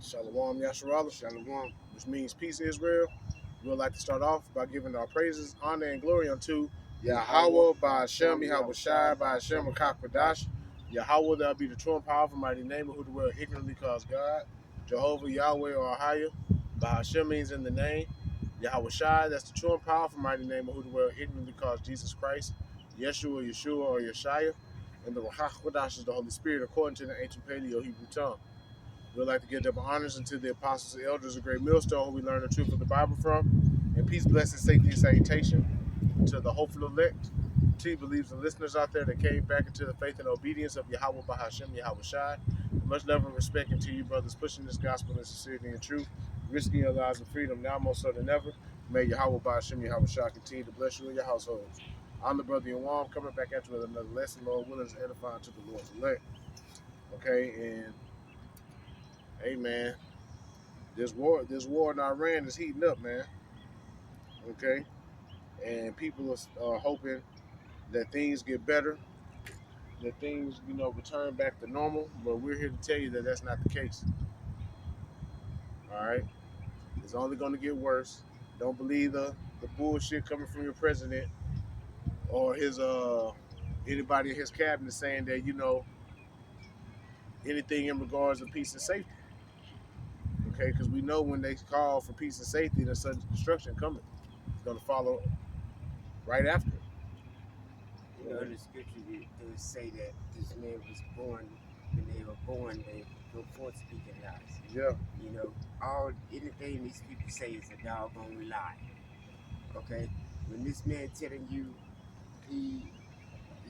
Shalom Yasharala, Shalom. which means peace, Israel. We would like to start off by giving our praises, honor, and glory unto Yahweh, by Hashem, Yahweh Shai, by Hashem, Akakwadash. Yahweh, thou be the true and powerful, mighty name of who the world ignorantly calls God. Jehovah, Yahweh, or Ahia, by Hashem means in the name. Yahweh Shai, that's the true and powerful, mighty name of who the world ignorantly calls Jesus Christ. Yeshua, Yeshua, or Yeshaya. And the Ruach HaKodesh is the Holy Spirit, according to the ancient Paleo Hebrew tongue. We'd like to give double honors unto the apostles and elders of Great Millstone, who we learn the truth of the Bible from. And peace, blessing, safety, and salutation to the hopeful elect, to you believers and listeners out there that came back into the faith and obedience of Yahweh Bahashem, Yahweh Shai. Much love and respect into you, brothers, pushing this gospel in sincerity and truth, risking your lives and freedom now more so than ever. May Yahweh Bahashem, Yahweh Shai continue to bless you and your households. I'm the brother Yawam, coming back at you with another lesson, Lord willing, is edifying to the Lord's elect. Okay, and hey, man. This war in Iran is heating up, man. Okay, and people are hoping that things get better, that things return back to normal. But we're here to tell you that that's not the case. All right, it's only going to get worse. Don't believe the bullshit coming from your president or his anybody in his cabinet saying that anything in regards to peace and safety. Okay, because we know when they call for peace and safety, there's sudden destruction coming. It's going to follow right after. You know, the scripture does say that this man was born, when they were born, they go forth speaking lies. Yeah. You know, anything these people say is a doggone lie. Okay? When this man telling you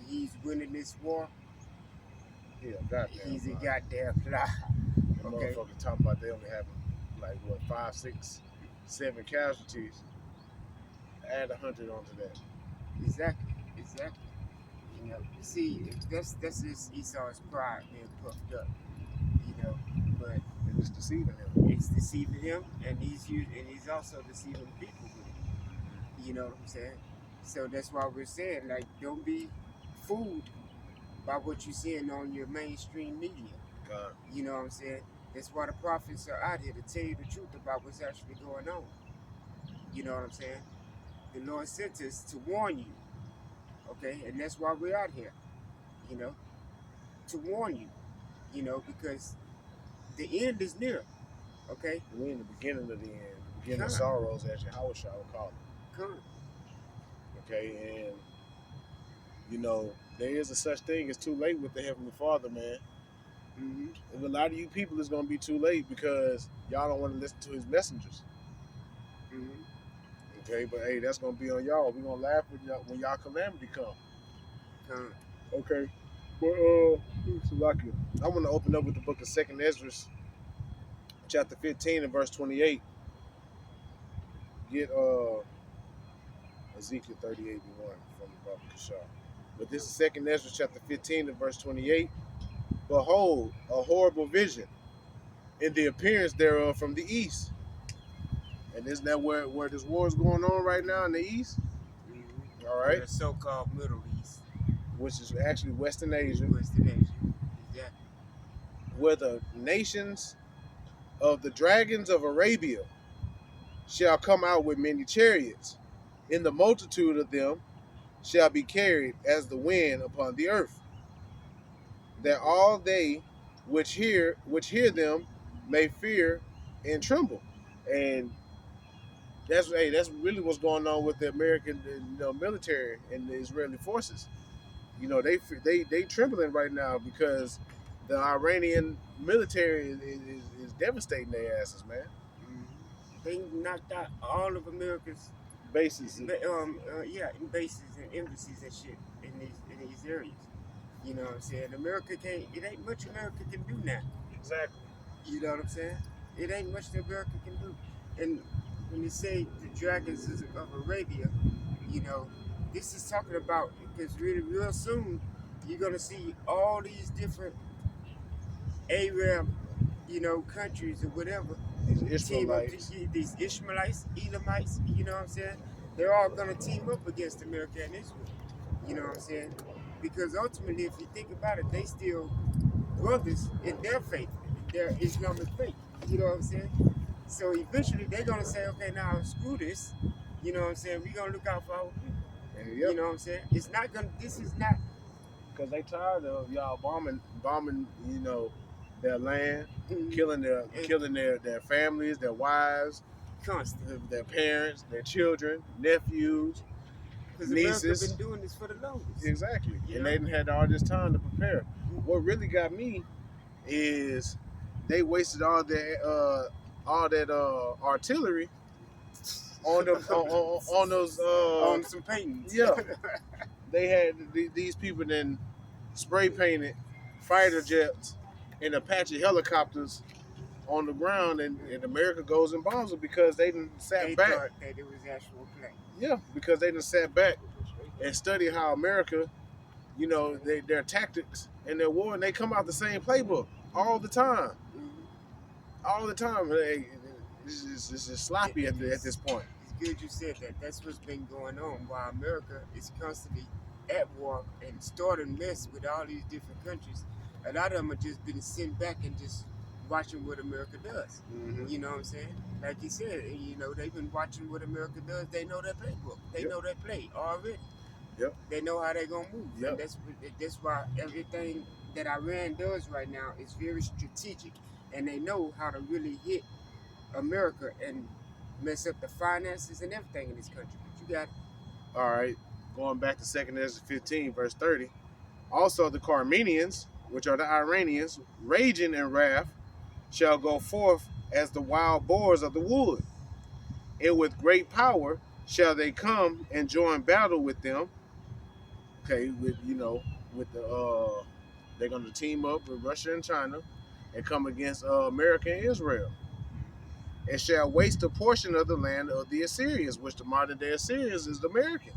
he's winning this war, he's a goddamn lie. The motherfucker talking about they only having like what 5, 6, 7 casualties. Add 100 onto that. Exactly. You know, see, that's just Esau's pride being puffed up. You know, but it's deceiving him. It's deceiving him, and he's also deceiving people with it. You know what I'm saying? So that's why we're saying, like, don't be fooled by what you're seeing on your mainstream media. God. You know what I'm saying? That's why the prophets are out here to tell you the truth about what's actually going on. You know what I'm saying? The Lord sent us to warn you. Okay? And that's why we're out here. You know? To warn you. You know, because the end is near. Okay? We're in the beginning of the end. The beginning of sorrows, as Yahweh Shai would call it. Come. Okay, and there is a such thing as too late with the Heavenly Father, man. Mm-hmm. And a lot of you people is gonna be too late because y'all don't want to listen to his messengers. Mm-hmm. Okay, but hey, that's gonna be on y'all. We're gonna laugh when y'all calamity come. Okay. Well, I want to open up with the book of 2nd Ezra, chapter 15 and verse 28. Get Ezekiel 38:1 from the Baba Kashar. But this is 2nd Ezra chapter 15 and verse 28. Behold, a horrible vision, in the appearance thereof from the east. And isn't that where this war is going on right now in the east? Mm-hmm. All right. The so-called Middle East, which is actually Western Asia. Yeah. Where the nations of the dragons of Arabia shall come out with many chariots, in the multitude of them shall be carried as the wind upon the earth, that all they which hear them may fear and tremble. And that's really what's going on with the American military and the Israeli forces. They trembling right now because the Iranian military is devastating their asses, man. They knocked out all of America's bases, bases and embassies and shit in these areas. You know what I'm saying? It ain't much America can do now. Exactly. You know what I'm saying? It ain't much that America can do. And when you say the dragons of Arabia, this is talking about, because really real soon you're gonna see all these different Arab, countries or whatever. These Ishmaelites, Elamites, you know what I'm saying? They're all gonna team up against America and Israel. You know what I'm saying? Because ultimately, if you think about it, they still brothers in their faith, their Islamic faith. You know what I'm saying? So eventually they're gonna say, okay, now screw this. You know what I'm saying? We're gonna look out for our people. And You yep, know what I'm saying? It's not gonna. This is not because they tired of y'all bombing, their land, mm, killing their families, their wives, constant. their parents, their children, nephews, Because America been nieces. doing this for the longest. Exactly. You And know? they didn't had all this time to prepare. What really got me is they wasted all that artillery on them on those On some paintings. yeah. They had these people then spray painted fighter jets and Apache helicopters on the ground, and America goes and bombs them because they didn't sat They back. thought that it was actual play. Yeah, because they didn't sat back and study how America, their tactics and their war, and they come out the same playbook all the time. All the time. It's just sloppy at this point. It's good you said that. That's what's been going on. While America is constantly at war and starting mess with all these different countries, a lot of them have just been sent back and just watching what America does. Mm-hmm. You know what I'm saying? Like you said, they've been watching what America does. They know their playbook. They Yep. know their play already. Yep. They know how they're gonna move. Yep. And that's why everything that Iran does right now is very strategic, and they know how to really hit America and mess up the finances and everything in this country. But you got All right. Going back to 2 Ezra 15, verse 30. Also the Carmenians, which are the Iranians, raging in wrath, shall go forth as the wild boars of the wood. And with great power shall they come and join battle with them. Okay, with they're gonna team up with Russia and China and come against America and Israel. And shall waste a portion of the land of the Assyrians, which the modern day Assyrians is the American.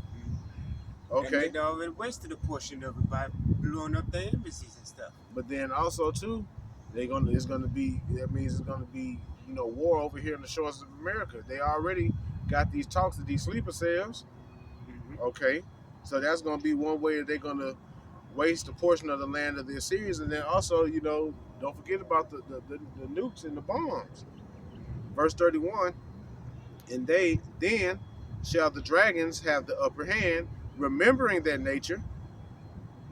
Okay. And they already wasted a portion of it by blowing up their embassies and stuff. But then also too, that means it's gonna be war over here in the shores of America. They already got these talks of these sleeper cells. Mm-hmm. Okay. So that's gonna be one way that they're gonna waste a portion of the land of the Assyrians, and then also, don't forget about the nukes and the bombs. Verse 31, and then shall the dragons have the upper hand, remembering their nature.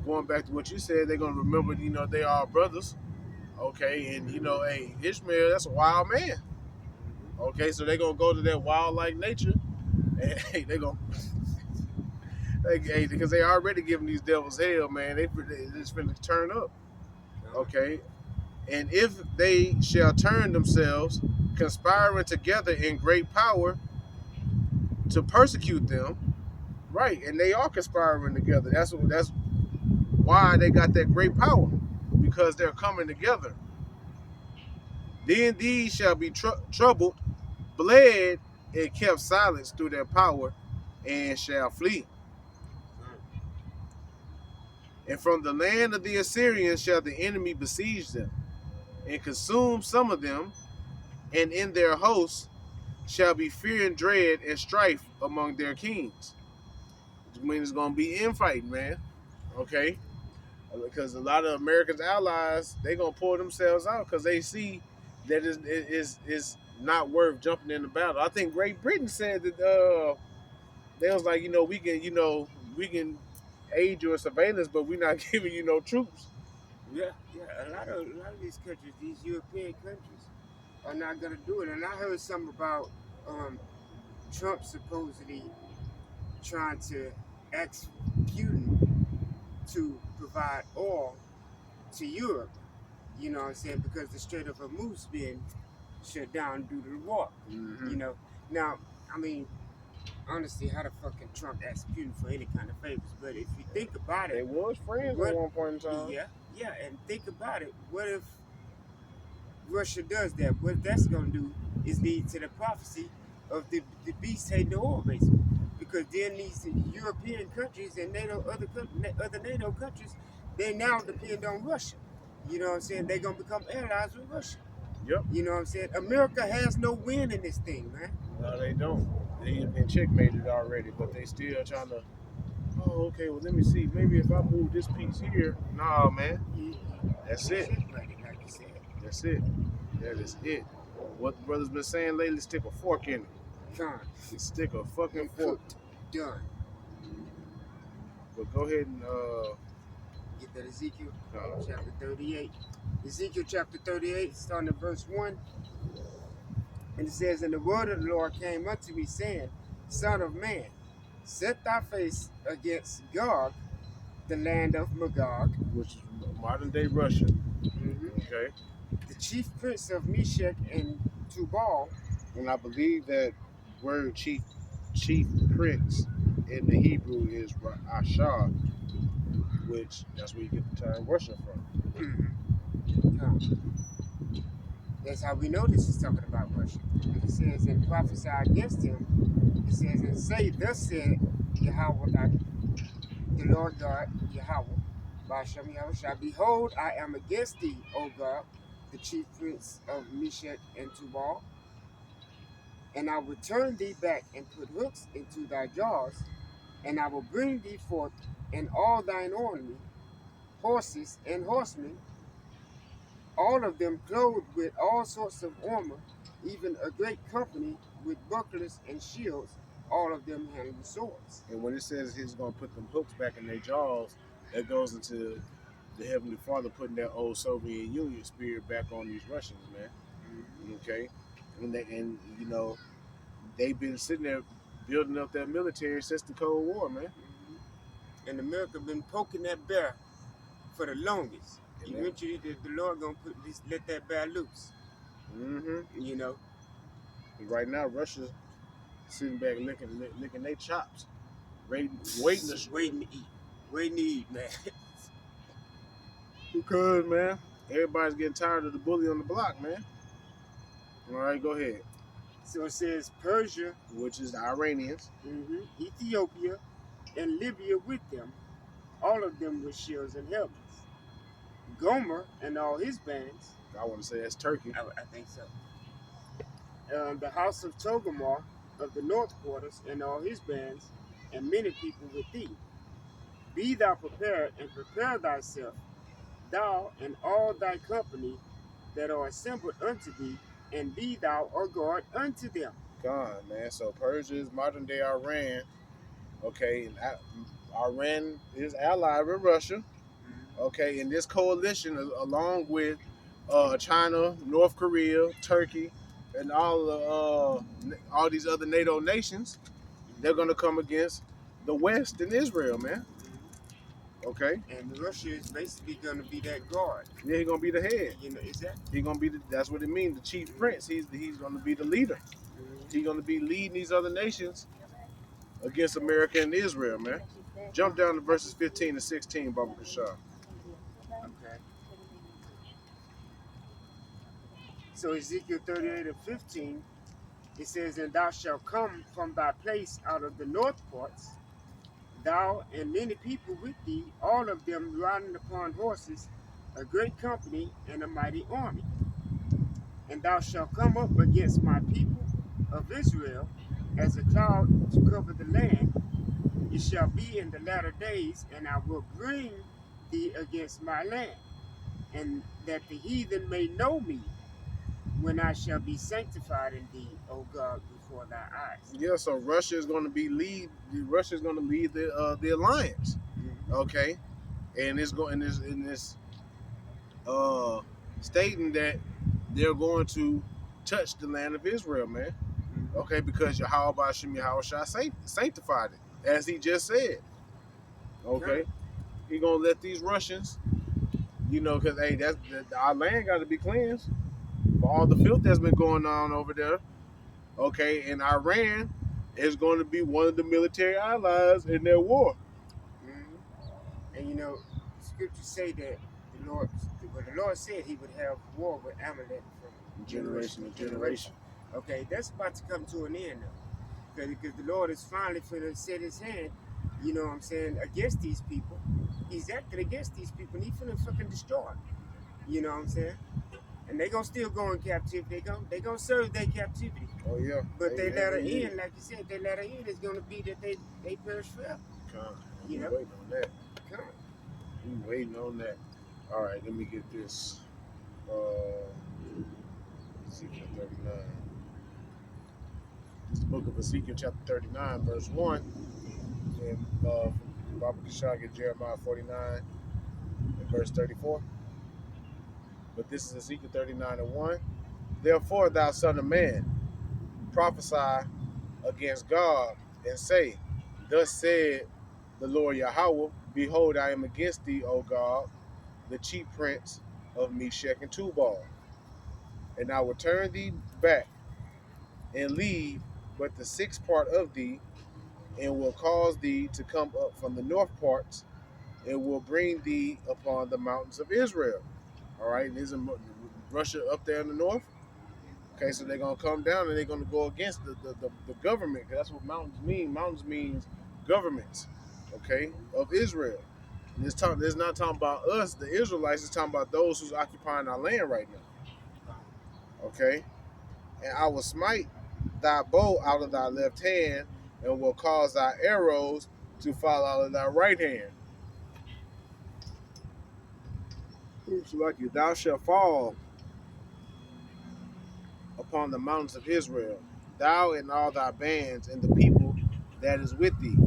Going back to what you said, they're gonna remember, they are brothers. Okay, and hey, Ishmael, that's a wild man. Okay, so they're gonna go to that wild-like nature, and hey, they're gonna because they already giving these devils hell, man. They just finna turn up. Okay, and if they shall turn themselves, conspiring together in great power to persecute them, right? And they are conspiring together. That's why they got that great power, because they're coming together. Then these shall be troubled, bled, and kept silence through their power, and shall flee. And from the land of the Assyrians shall the enemy besiege them, and consume some of them, and in their hosts shall be fear and dread and strife among their kings. Which means it's going to be infighting, man. Okay? Because a lot of America's allies, they're going to pull themselves out because they see that it's not worth jumping in the battle. I think Great Britain said that they was like, we can aid you in surveillance, but we're not giving you no troops. Yeah. A lot of these countries, these European countries, are not gonna do it. And I heard something about Trump supposedly trying to ask Putin to provide oil to Europe. You know what I'm saying? Because the Strait of Hormuz being shut down due to the war. Mm-hmm. Now, I mean, honestly, how the fuck can Trump ask Putin for any kind of favors? But if you think about They it, was friends at one point in time. yeah, and think about it. What if Russia does that? What that's gonna do is lead to the prophecy of the beast hating the oil, basically. Because then these European countries and other NATO countries, they now depend on Russia. You know what I'm saying? They're gonna become allies with Russia. Yep. You know what I'm saying? America has no win in this thing, man. No, they don't. They have been checkmated already, but they still trying to. Oh, okay. Well, let me see. Maybe if I move this piece here. Nah, man. That's it. Checkmated, like you said. That's it. That is it. what the brother's been saying lately, stick a fork in it. Con. Stick a fucking And fork. cooked. Done. But go ahead and Get that Ezekiel chapter 38. Ezekiel chapter 38, starting at verse 1. And it says, And the word of the Lord came unto me, saying, Son of man, set thy face against Gog, the land of Magog, which is modern day Russia. Okay. the chief prince of Meshach and Tubal. And I believe that word chief prince in the Hebrew is Ashar, which that's where you get the term Russia from. That's how we know this is talking about Russia. It says, and prophesy against him. It says, and say, thus said Yahweh, the Lord God, Yahweh, Bashem Yahweh, behold, I am against thee, O God, the chief prince of Meshach and Tubal, and I will turn thee back and put hooks into thy jaws, and I will bring thee forth and all thine army, horses and horsemen, all of them clothed with all sorts of armor, even a great company with bucklers and shields, all of them handling swords. And when it says he's going to put them hooks back in their jaws, that goes into the Heavenly Father putting that old Soviet Union spirit back on these Russians, man. Okay, and you know they've been sitting there building up that military since the Cold War, man. And America been poking that bear for the longest. Eventually, the Lord gonna let that bear loose. You know. Right now, Russia's sitting back licking their chops, waiting to eat, man. Because, man, everybody's getting tired of the bully on the block, man. All right, go ahead. So it says Persia, which is the Iranians, Ethiopia, and Libya with them, all of them with shields and helmets. Gomer and all his bands. I want to say that's Turkey. I think so. The house of Togarmah of the north quarters and all his bands, and many people with thee. Be thou prepared and prepare thyself, thou and all thy company that are assembled unto thee, and be thou a guard unto them. God, man. So Persia is modern day Iran. Okay, and Iran is allied with Russia. Okay, in this coalition, along with China, North Korea, Turkey, and all these other NATO nations, they're gonna come against the West and Israel, man. Okay. And Russia is basically gonna be that guard. Yeah, he's gonna be the head. You know, is that? He's gonna be that's what it means. The chief prince. He's gonna be the leader. He's gonna be leading these other nations against America and Israel, man. Jump down to verses 15 and 16, Baba Kashar. Okay. So Ezekiel 38 and 15, it says, And thou shalt come from thy place out of the north parts, thou and many people with thee, all of them riding upon horses, a great company and a mighty army. And thou shalt come up against my people of Israel as a cloud to cover the land. It shall be in the latter days, and I will bring thee against my land, and that the heathen may know me, when I shall be sanctified in thee, O God, before thy eyes. Yeah, so Russia is going to lead the alliance. Okay, and it's going in this stating that they're going to touch the land of Israel, man. Okay, because Yahweh Bashem Yahushua sanctified it, as he just said. Okay, he gonna let these Russians, you know, because hey, our land got to be cleansed for all the filth that's been going on over there. Okay, and Iran is going to be one of the military allies in their war. And you know, the scriptures say that the Lord said he would have war with Amalek from generation to generation. Okay, that's about to come to an end now. Because the Lord is finally finna set his hand, you know what I'm saying, against these people. He's acting against these people and he finna fucking destroy them. You know what I'm saying? And they gonna still go in captivity. They gonna serve their captivity. Oh yeah. But they let her in, like you said, they let her in is gonna be that they perish forever. You know? Waiting on that. We waiting on that. All right, let me get this. Ezekiel 39. This is the book of Ezekiel, chapter 39, verse 1. And Baba Kishag get Jeremiah 49 and verse 34. But this is Ezekiel 39 and 1. Therefore, thou son of man, prophesy against God and say, thus said the Lord Yahweh, behold, I am against thee, O God, the chief prince of Meshach and Tubal. And I will turn thee back and leave but the sixth part of thee, and will cause thee to come up from the north parts, and will bring thee upon the mountains of Israel. All right, there's Russia up there in the north. Okay, so they're going to come down and they're going to go against the government, because that's what mountains mean. Mountains means governments, okay, of Israel. And it's not talking about us, the Israelites. It's talking about those who's occupying our land right now, okay? And I will smite thy bow out of thy left hand, and will cause thy arrows to fall out of thy right hand. Oops, lucky. Thou shalt fall upon the mountains of Israel, thou and all thy bands, and the people that is with thee.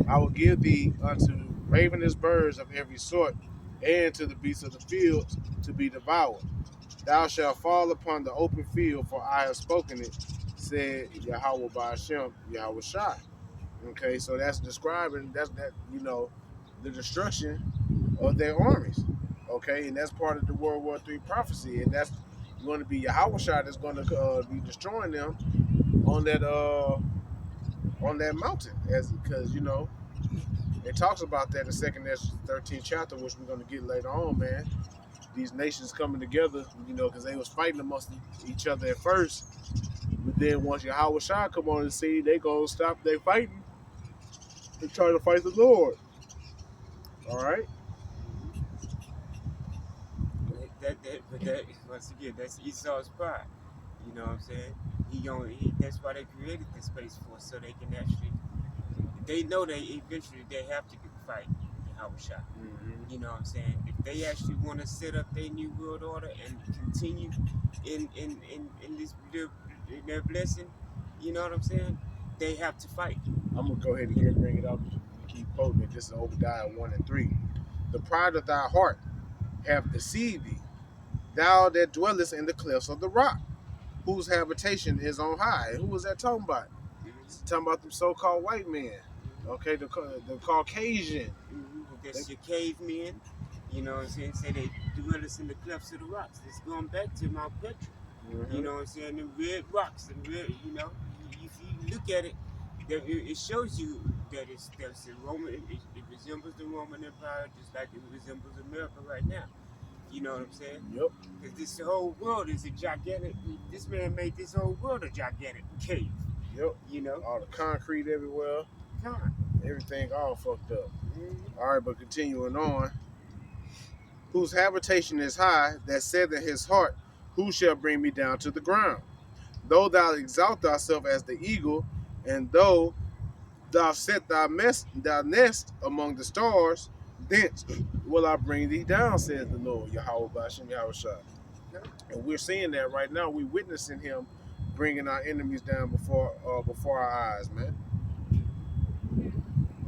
I will give thee unto ravenous birds of every sort, and to the beasts of the fields to be devoured. Thou shalt fall upon the open field, for I have spoken it, said Yahweh by Hashem, Yahweh Shai. Okay, so that's describing the destruction of their armies. Okay, and that's part of the World War III prophecy, and that's going to be Yahweh Shai that's going to be destroying them on that mountain, because it talks about that in 2nd Ezra 13th chapter, which we're going to get later on, man. These nations coming together, because they was fighting amongst each other at first, but then once Yahweh Shai come on the scene, they gonna stop their fighting and try to fight the Lord. All right. But that once again, that's Esau's pride. You know what I'm saying? That's why they created this space force, so they can actually. They know eventually they have to fight Yahweh Shai. Mm-hmm. You know what I'm saying? If they actually want to set up their new world order and continue in this in their blessing, you know what I'm saying? They have to fight. I'm gonna go ahead and bring it up. Keep quoting it. This is Obadiah 1 and 3. The pride of thy heart have deceived thee, thou that dwellest in the clefts of the rock, whose habitation is on high. Who was that talking about? It's talking about them so-called white men. Okay, the Caucasian. That's your cavemen. You know what I'm saying? Say they dwellers in the clefts of the rocks. It's going back to Mount Petra. Mm-hmm. You know what I'm saying? The red rocks and red. If you look at it, it shows you that there's a Roman. It resembles the Roman Empire, just like it resembles America right now. You know what I'm saying? Yep. Because this whole world is a gigantic. This man made this whole world a gigantic cave. Yep. You know, all the concrete everywhere. Everything all fucked up. Mm-hmm. All right, but continuing on. Whose habitation is high, that said in his heart, who shall bring me down to the ground? Though thou exalt thyself as the eagle, and though thou set thy nest among the stars, thence will I bring thee down, says the Lord, Yahweh Bashem, Yahweh Shai. And we're seeing that right now. We're witnessing him bringing our enemies down before our eyes, man.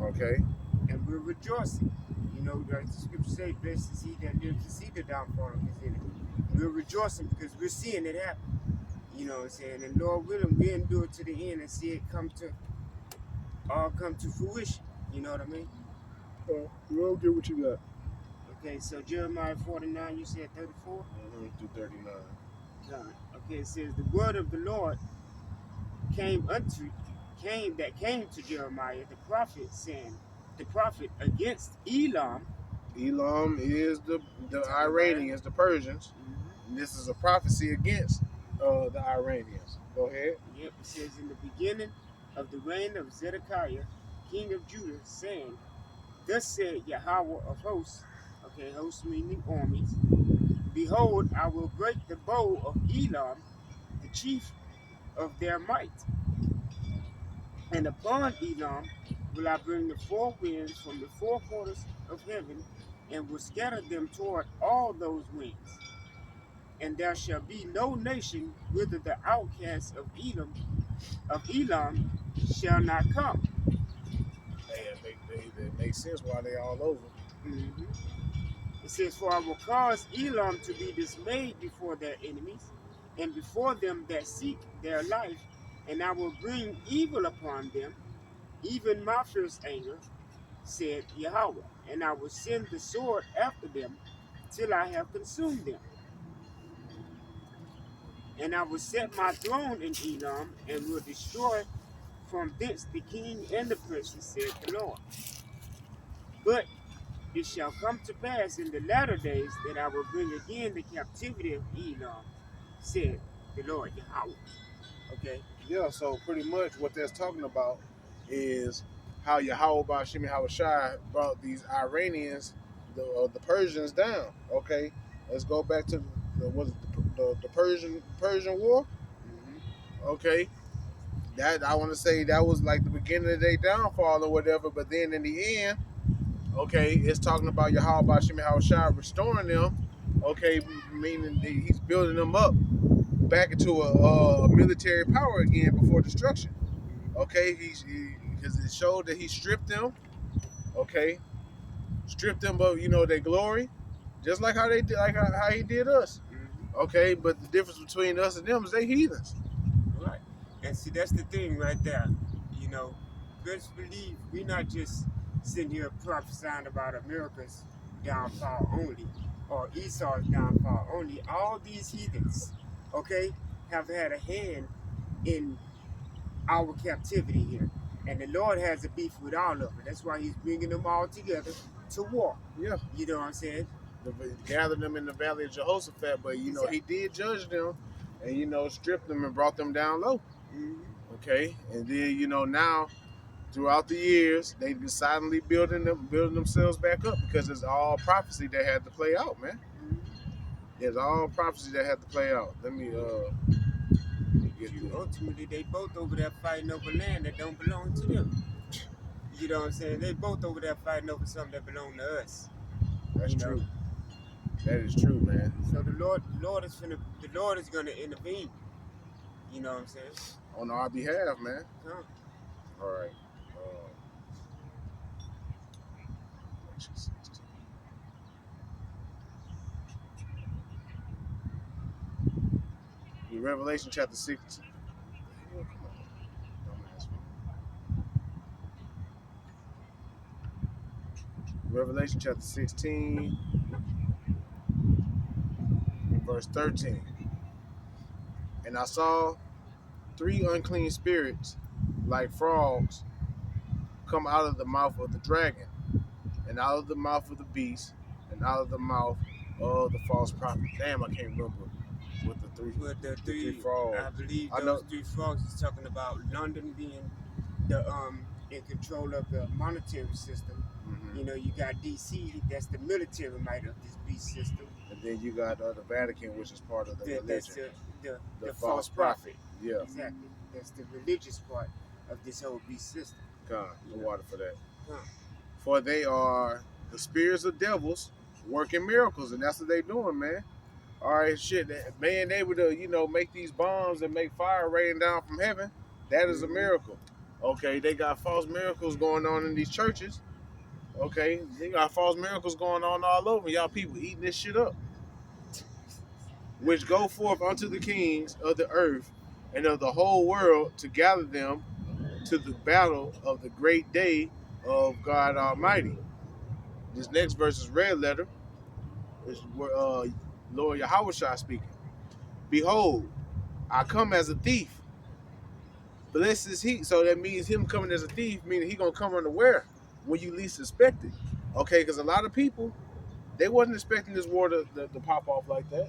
Okay. And we're rejoicing. You know, like the scripture say, blessed is he that lives to see the downfall of his enemy. We're rejoicing because we're seeing it happen. You know what I'm saying? And Lord willing, we endure to the end and see it come to fruition. You know what I mean? We'll get what you got. Okay, so Jeremiah 49, you said 34? Through 39. Okay, it says the word of the Lord came to Jeremiah the prophet, saying, the prophet against Elam. Elam is the Iranians, the Persians. Mm-hmm. And this is a prophecy against the Iranians. Go ahead. Yep, it says in the beginning of the reign of Zedekiah, king of Judah, saying, thus said Yahweh of hosts, okay, hosts meaning armies, behold, I will break the bow of Elam, the chief of their might. And upon Elam will I bring the four winds from the four quarters of heaven, and will scatter them toward all those winds. and there shall be no nation whither the outcasts of Elam shall not come. They make sense why they all over. Mhm. It says, "For I will cause Elam to be dismayed before their enemies, and before them that seek their life, and I will bring evil upon them, even my fierce anger, said Yahweh, and I will send the sword after them till I have consumed them. And I will set my throne in Elam, and will destroy from thence the king and the princes, said the Lord. But it shall come to pass in the latter days that I will bring again the captivity of Elam, said the Lord Yahweh." Okay? Yeah, so pretty much what that's talking about is how Yahweh Bashim Hawashai brought these Iranians, the Persians down. Okay, let's go back to the Persian War. Okay, that I want to say that was like the beginning of their downfall or whatever. But then in the end, okay, it's talking about Yahweh Bashim Hawashai restoring them. Okay, meaning that he's building them up back into a military power again before destruction. Okay, because it showed that he stripped them. Okay, stripped them of their glory, just like how they did, like how he did us. Okay, but the difference between us and them is they heathens. Right. And see, that's the thing right there. You know, best believe we're not just sitting here prophesying about America's downfall only or Esau's downfall only. All these heathens, okay, have had a hand in our captivity here. And the Lord has a beef with all of it. That's why he's bringing them all together to war. Yeah. You know what I'm saying? Gathered them in the valley of Jehoshaphat, but he did judge them and stripped them and brought them down low. Okay, and then now throughout the years they been silently building themselves back up because it's all prophecy that had to play out, man. It's all prophecy that had to play out. Let me get this. Ultimately, they both over there fighting over land that don't belong to them. You know what I'm saying? They both over there fighting over something that belong to us. That's true. That is true, man. So the Lord is gonna intervene. You know what I'm saying? On our behalf, man. Huh. All right. Revelation chapter 6. Revelation chapter 16, verse 13. And I saw 3 unclean spirits like frogs come out of the mouth of the dragon, and out of the mouth of the beast, and out of the mouth of the false prophet. Damn, I can't remember what the three frogs. I believe those 3 frogs is talking about London being the in control of the monetary system. You know, you got DC, that's the military might of this beast system. And then you got the Vatican, which is part of the religion. That's the false prophet. Yeah. Exactly. That's the religious part of this whole beast system. God, the water for that. Huh. For they are the spirits of devils working miracles, and that's what they doing, man. All right, shit, man, able to, make these bombs and make fire rain down from heaven. That is a miracle. Okay, they got false miracles going on in these churches. Okay, they got false miracles going on all over. Y'all people eating this shit up. Which go forth unto the kings of the earth and of the whole world to gather them to the battle of the great day of God Almighty. This next verse is red letter. It's Lord Yahushua speaking. Behold, I come as a thief. Blessed is he. So that means him coming as a thief, meaning he gonna come unaware when you least expect it. Okay, because a lot of people, they wasn't expecting this war to pop off like that.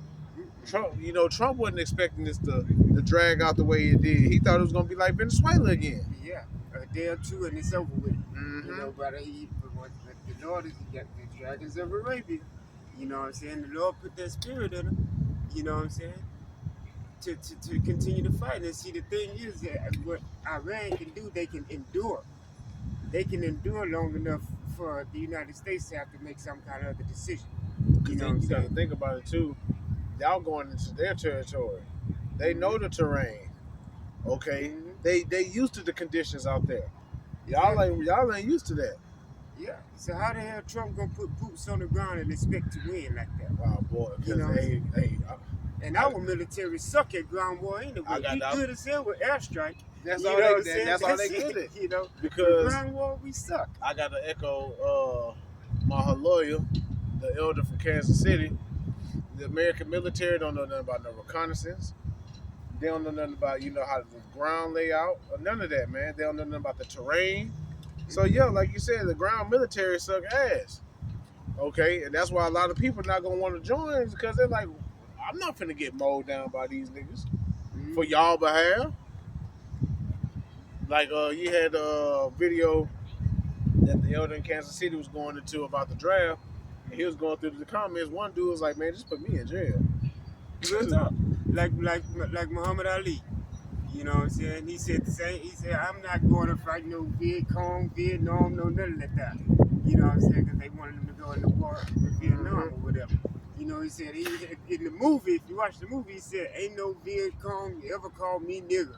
Trump wasn't expecting this to drag out the way it did. He thought it was gonna be like Venezuela again. Yeah, a day or two and it's over with. But the Lord is the dragons of Arabia. You know what I'm saying? The Lord put that spirit in them. You know what I'm saying? To continue to fight. And see, the thing is that what Iran can do, they can endure. They can endure long enough for the United States to have to make some kind of other decision. You got to think about it too. y'all going into their territory. They know the terrain. Okay, Mhm. they used to the conditions out there. Exactly. Y'all ain't used to that. Yeah. So how the hell Trump gonna put boots on the ground and expect to win like that? Oh boy, You because know what I'm saying? hey, And I, our military suck at ground war I anyway. got We the, good as hell with airstrike. that's You all know they what I'm saying? that's all they That's good it. at. You know, with Because ground war we suck. I got to echo my lawyer, the elder from Kansas City. The American military don't know nothing about no reconnaissance. They don't know nothing about how the ground layout or none of that, man. They don't know nothing about the terrain. So yeah, Mhm. like you said, the ground military suck ass. Okay, and that's why a lot of people not gonna want to join because they're like, I'm not finna get mowed down by these niggas for Mhm. y'all behalf. Like you had a video that the elder in Kansas City was going into about the draft, and he was going through the comments. One dude was like, "Man, just put me in jail." Real talk. Like Muhammad Ali. You know what I'm saying? He said the same. He said, I'm not going to fight no Viet Cong, Vietnam, no nothing like that. You know what I'm saying? Because they wanted him to go in the war with Vietnam or whatever. You know, he said, in the movie, if you watch the movie, he said, ain't no Viet Cong ever called me nigger.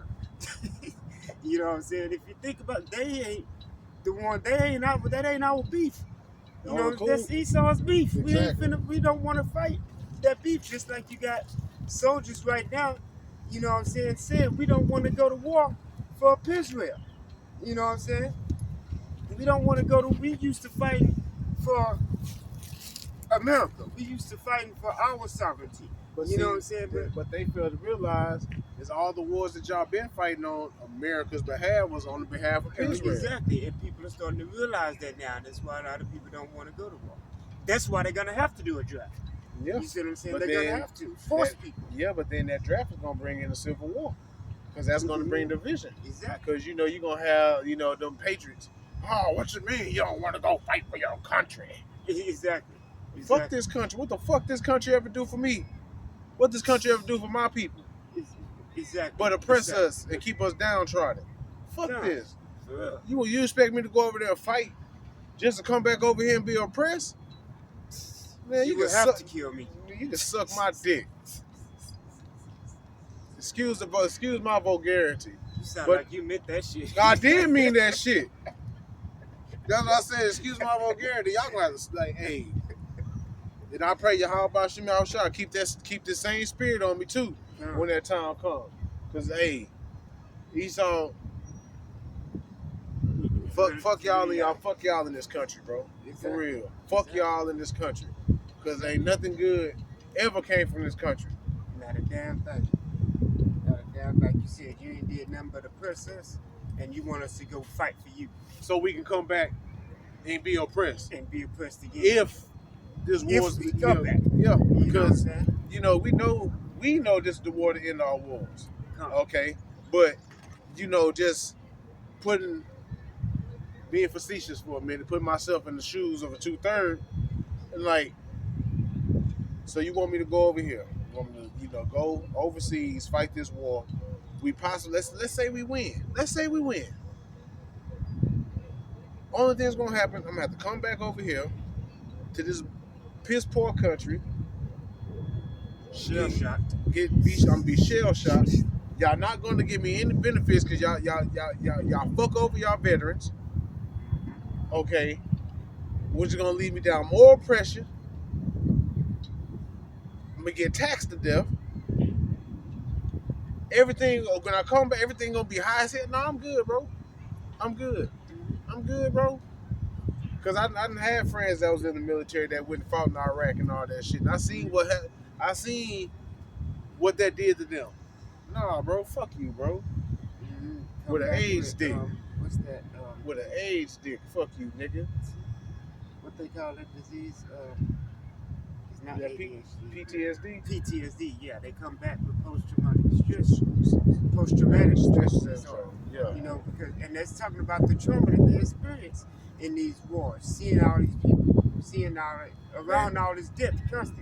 You know what I'm saying? If you think about it, they ain't the one, that ain't our beef. You On the know, cool, that's Esau's beef. exactly. We don't want to fight that beef. Just like you got soldiers right now, you know what I'm saying, saying we don't want to go to war for Israel. You know what I'm saying? We don't want to we used to fighting for America. We used to fighting for our sovereignty. But You know what see, I'm saying? But but they fail to realize is all the wars that y'all been fighting on America's behalf was on the behalf of Israel. exactly, and people are starting to realize that now, and that's why a lot of people don't want to go to war. That's why they're gonna have to do a draft. Yeah, You see what I'm saying? but They're gonna then have to that force people. but then that draft is gonna bring in a civil war because that's What do gonna you bring mean? division. Exactly. Because you're gonna have them patriots. Oh, what you mean you don't want to go fight for your country? Exactly. Fuck Exactly. this country. What the fuck this country ever do for me? What this country ever do for my people? Exactly. But oppress Exactly. us and keep us downtrodden. Fuck No, this. for real. You expect me to go over there and fight just to come back over here and be oppressed? Man, You you can will have suck. to kill me. You can suck my dick. Excuse my vulgarity, You sound but like you meant that shit. I did mean that shit. That's what I said. Excuse my vulgarity. Y'all gonna have to like, hey. And I pray Yahweh Shemi Shah keep the same spirit on me too when that time comes. Cause hey, Esau, fuck y'all in this country, bro. For Exactly. real. Fuck y'all in this country. Cause ain't nothing good ever came from this country. Not a damn thing. Not a damn thing. You said you ain't did nothing but oppress us, and you want us to go fight for you So we can come back and be oppressed. and be oppressed again. If this If war's we come back, yeah, you know what I'm because saying? we know this is the war to end all wars. Come. Okay. But just putting being facetious for a minute, putting myself in the shoes of a 2/3, and like, so you want me to go over here? You want me to, go overseas, fight this war? We possibly let's say we win. Let's say we win. Only thing that's gonna happen, I'm gonna have to come back over here to this piss poor country. Shell shot. I'm gonna be shell shocked. Y'all not gonna give me any benefits because y'all fuck over y'all veterans. Okay, which is gonna leave me down more pressure. I'm gonna get taxed to death. Everything when I come back, everything gonna be high as hell. No, I'm good, bro. I'm good. I'm good, bro. Cause I didn't have friends that was in the military that went and fought in Iraq and all that shit. And I seen what that did to them. Nah, bro, fuck you, bro. Come With an back AIDS dick. What's that? With an AIDS dick, fuck you, nigga. What they call that disease? It's not Yeah, ADHD. PTSD. PTSD. Yeah, they come back with post-traumatic stress disorder. Yeah. You know, and that's talking about the trauma that they experience in these wars, seeing all these people, seeing around all this death, constant.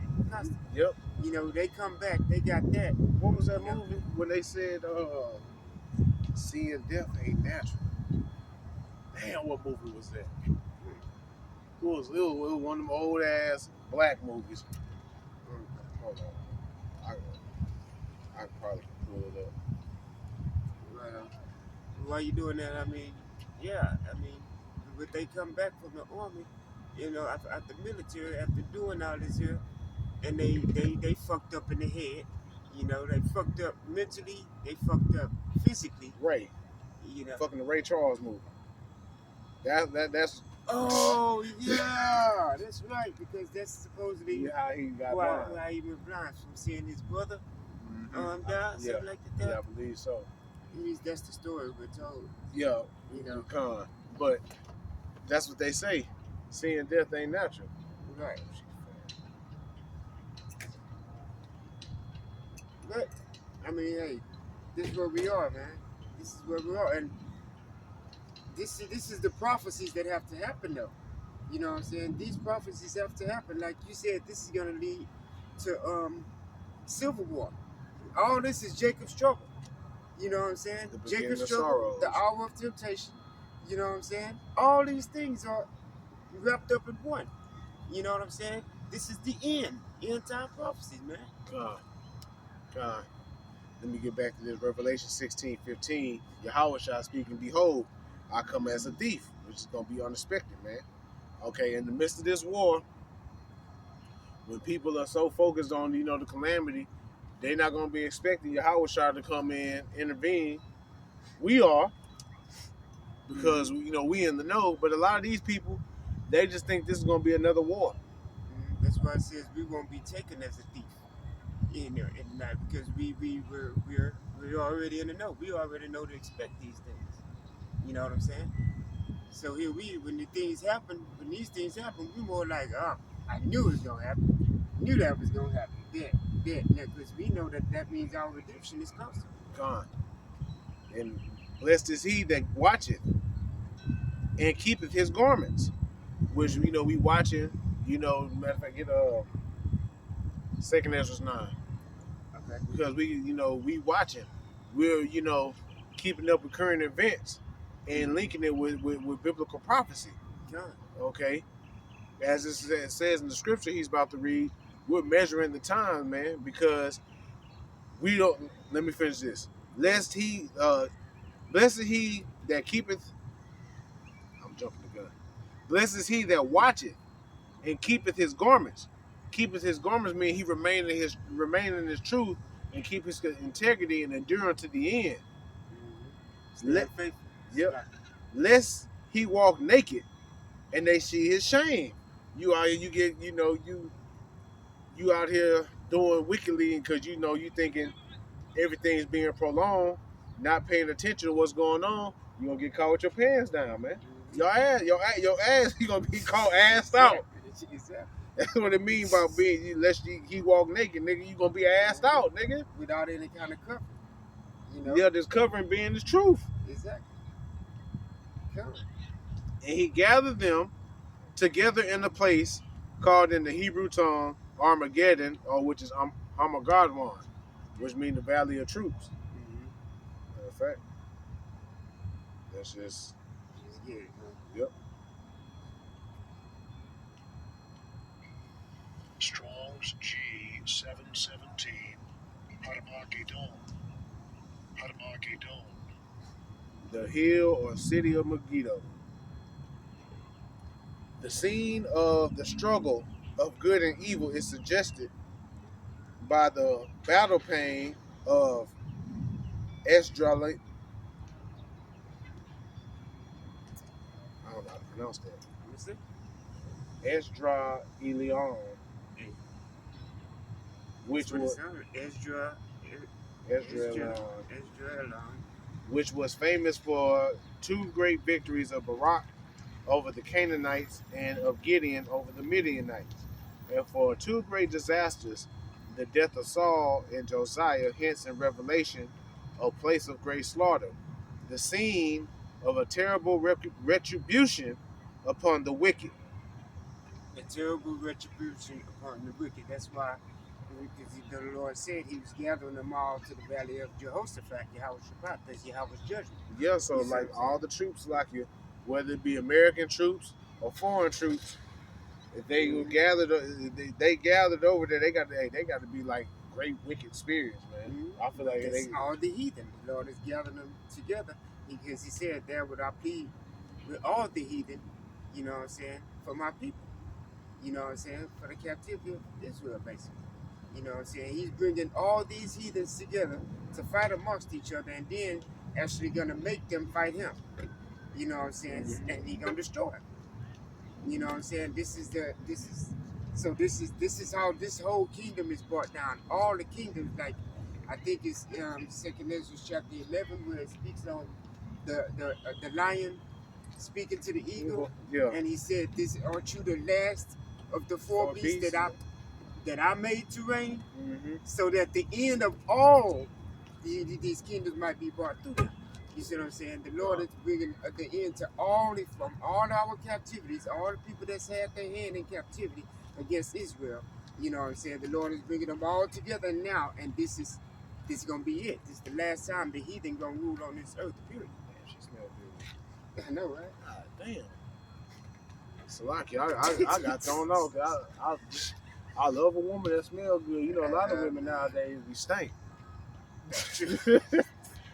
Yep. You know, they come back, they got that. What was that movie when they said seeing death ain't natural? Damn, what movie was that? It was one of them old ass black movies. Hold on. I probably can pull it up. Well, while you doing that, I mean, yeah, I mean, when they come back from the army, after military, after doing all this here, and they fucked up in the head, they fucked up mentally, they fucked up physically, Ray, you know. fucking the Ray Charles movie. That's Oh yeah, that's right, because that's supposedly how he got why blind. he went blind from seeing his brother Mhm. die, Yeah, something like that. yeah, I believe so. At least that's the story we're told. Yeah, You know, but that's what they say. Seeing death ain't natural. right. But I mean, hey, this is where we are, man. This is where we are, and this is the prophecies that have to happen, though. You know what I'm saying? These prophecies have to happen. Like you said, this is gonna lead to civil war. All this is Jacob's trouble. You know what I'm saying? The beginning Jacob's of trouble, sorrows. the hour of temptation. You know what I'm saying? All these things are wrapped up in one. You know what I'm saying? This is the end time prophecies, man. God. Let me get back to this. Revelation 16:15. Yahweh shall speaking, behold, I come as a thief, which is gonna be unexpected, man. Okay, in the midst of this war, when people are so focused on the calamity, they're not gonna be expecting Yahweh shall to come in, intervene. We are, because we in the know, but a lot of these people, they just think this is gonna be another war. That's why it says we won't be taken as a thief in the night, because we're already in the know. We already know to expect these things. You know what I'm saying? So here when these things happen, we more like, I knew it was gonna happen. Knew that was gonna happen. Because we know that means our redemption is closer. God. And blessed is he that watcheth and keepeth his garments, which we watching. Matter of fact, get 2nd Ezra 9, Okay. because we watching. We're keeping up with current events and linking it with biblical prophecy. God. Okay, as it says in the scripture he's about to read, we're measuring the time, man, because we don't. Let me finish this. Blessed is he that keepeth. I'm jumping the gun. Blessed is he that watcheth and keepeth his garments. Keepeth his garments mean he remain in his truth and keep his integrity and endure to the end. Stay faithful. Yep. Lest he walk naked and they see his shame. You out here, you out here doing wickedly because you thinking everything's being prolonged, not paying attention to what's going on. You gonna get caught with your pants down, man. Your ass, you gonna be caught assed out. Exactly. That's what it means by being. Lest he walk naked, nigga. You gonna be assed out, nigga. Without any kind of cover. Yeah, this covering being the truth. Exactly. Cover. And he gathered them together in a place called in the Hebrew tongue Armageddon, or which is Armageddon, which means the Valley of Troops. Matter of fact, that's just get it. Yep. Strong's G717. Armageddon. The hill or city of Megiddo. The scene of the struggle of good and evil is suggested by the battle pain of Esdraelon. I don't know how to pronounce that. Esdraelon, which was which was famous for 2 great victories of Barak over the Canaanites and of Gideon over the Midianites, and for 2 great disasters, the death of Saul and Josiah, hence in Revelation, a place of great slaughter, the scene of a terrible retribution upon the wicked. A terrible retribution upon the wicked. That's why, because the Lord said he was gathering them all to the valley of Jehoshaphat, Yahweh Shabbat, that's Yahweh's judgment. Yeah, so like all the troops, like you, whether it be American troops or foreign troops, if they gathered over there, they got to be like great wicked spirits, man. Mhm. I feel like It's they. all the heathen. The Lord is gathering them together because He said, "There would I plead with all the heathen." You know what I'm saying? For my people. You know what I'm saying? For the captivity of Israel, basically. You know what I'm saying? He's bringing all these heathens together to fight amongst each other, and then actually gonna make them fight Him. You know what I'm saying? And He gonna destroy them. You know what I'm saying? This is how this whole kingdom is brought down. All the kingdoms, like I think it's Second Ezra chapter 11, where it speaks on the lion speaking to the eagle, Yeah. and he said, "This aren't you the last of the four beasts that I made to reign, so that the end of all these kingdoms might be brought through them." You see what I'm saying? The Lord is bringing the end to from all our captivities, all the people that's had their hand in captivity against Israel. You know what I'm saying? The Lord is bringing them all together now, and this is gonna be it. This is the last time the heathen gonna rule on this earth. Period. Man, she smell good. I know, right? God damn. Salaki, I got thrown off. I love a woman that smells good. You know, a lot of women nowadays we stink.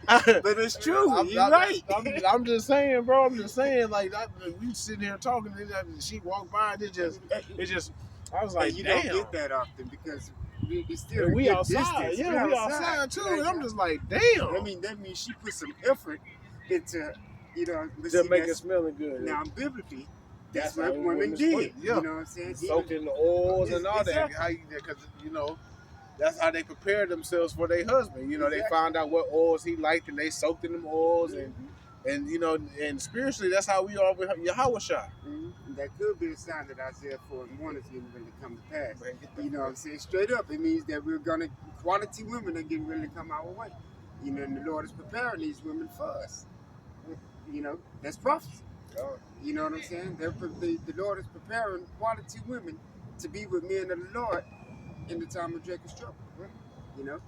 But it's true. You're right. I'm just saying, bro. I'm just saying, like we sitting here talking, and she walked by, and it just. I was like, and you damn. don't get that often because it's still And a we good outside, distance. yeah, we outside too. Like, and I'm just like, damn. I mean, that means she put some effort into, but to see, make it smelling good. Now, biblically, that's how what women did. Yeah. You know what I'm saying? Soaking the oils and all Exactly. that. Because that's how they prepared themselves for their husband. You know, Exactly. they found out what oils he liked, and they soaked in them oils, and and spiritually, that's how we are with Yahweh Shai. That could be a sign that Isaiah 4:1 is getting ready to come to pass. You know what I'm saying? Straight up, it means that quality women are getting ready to come our way. You know, and the Lord is preparing these women for us. You know, that's prophecy. You know what I'm saying? The Lord is preparing quality women to be with men of the Lord in the time of Jacob's trouble. You know?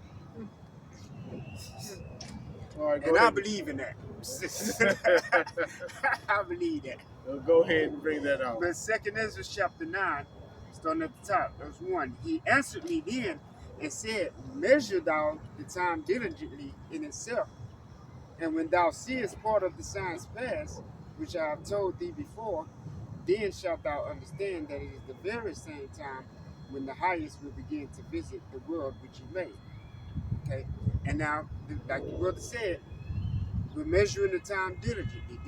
All right, and I believe in that. I believe that. Go ahead and bring that out. But 2 Ezra chapter 9, starting at the top, verse 1. He answered me then and said, "Measure thou the time diligently in itself, and when thou seest part of the signs pass, which I have told thee before, then shalt thou understand that it is the very same time when the highest will begin to visit the world which he made." Okay? And now, like the brother said, we're measuring the time diligently.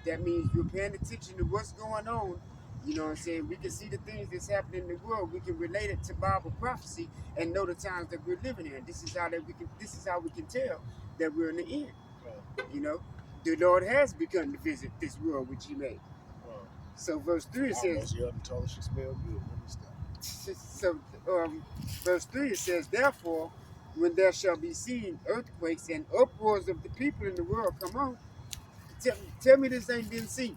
That means we're paying attention to what's going on. You know what I'm saying? We can see the things that's happening in the world. We can relate it to Bible prophecy and know the times that we're living in. This is how we can tell that we're in the end. You know, the Lord has begun to visit this world which He made. So verse 3 it says. She smelled good. So verse 3 it says, "Therefore, when there shall be seen earthquakes and uproars of the people in the world," come on, tell me this ain't been seen.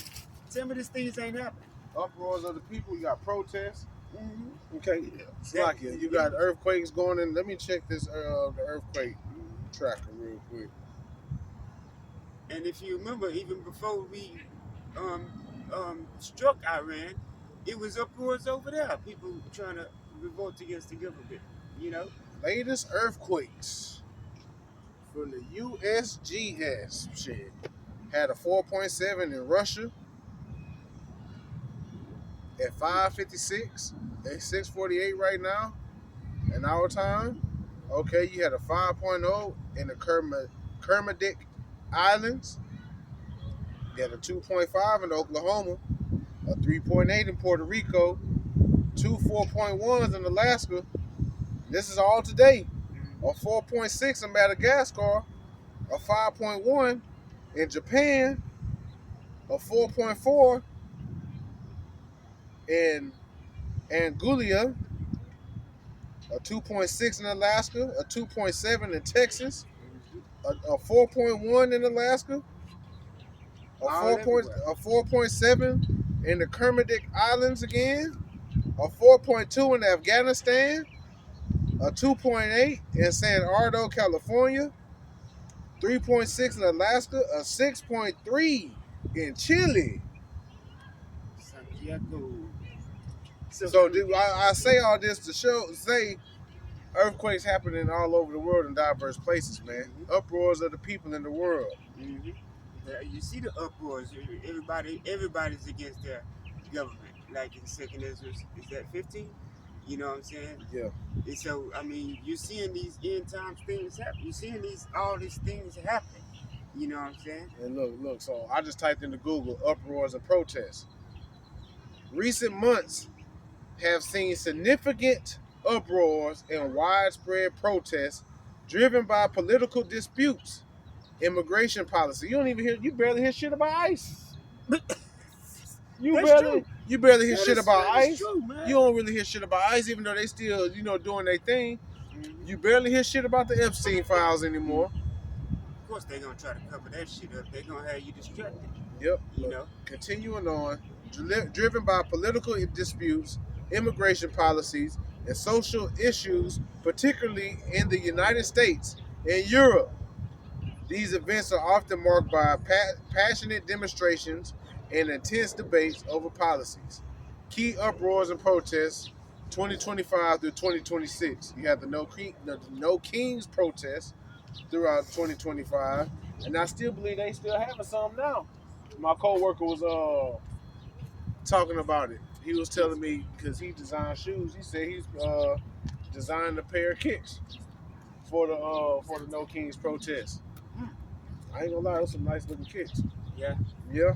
Tell me this things ain't happening. Uproars of the people. You got protests. Mm-hmm. Okay, Slakia, you got earthquakes going in. Let me check this the earthquake tracker real quick. And if you remember, even before we struck Iran, it was uproars over there. People trying to revolt against the government. You know, latest earthquakes from the USGS shit had a 4.7 in Russia at 5:56. It's 6:48 right now in our time. Okay, you had a 5.0 in the Kermadec Islands. You had a 2.5 in Oklahoma, a 3.8 in Puerto Rico, two 4.1s in Alaska. This is all today. A 4.6 in Madagascar, a 5.1 in Japan, a 4.4 in Anguilla, a 2.6 in Alaska, a 2.7 in Texas, a 4.1 in Alaska, a 4.7 in the Kermadec Islands again, a 4.2 in Afghanistan, a 2.8 in San Ardo, California, 3.6 in Alaska, a 6.3 in Chile. Santiago. So I say all this to say Earthquakes happening all over the world in diverse places, man. Uproars of the people in the world. Mm-hmm. You see the uproars. Everybody's against their government. Like in Second Ezra, is that 15? You know what I'm saying? Yeah. And so, I mean, you're seeing these end times things happen. You're seeing all these things happen. You know what I'm saying? And look. So I just typed into Google uproars and protests. Recent months have seen significant uproars and widespread protests driven by political disputes, immigration policy. You barely hear shit about ICE. You barely hear shit about ICE. True, You don't really hear shit about ICE, even though they still, doing their thing. Mm-hmm. You barely hear shit about the Epstein files anymore. Of course, they're gonna try to cover that shit up. They're gonna have you distracted. Yep. You know. Continuing on, driven by political disputes, immigration policies, and social issues, particularly in the United States and Europe. These events are often marked by passionate demonstrations and intense debates over policies. Key uproars and protests 2025 through 2026. You have the No Kings protests throughout 2025, and I still believe they still having some now. My coworker was talking about it. He was telling me because he designed shoes. He said he's designed a pair of kicks for the No Kings protest. I ain't gonna lie, those some nice looking kicks. Yeah. Yeah.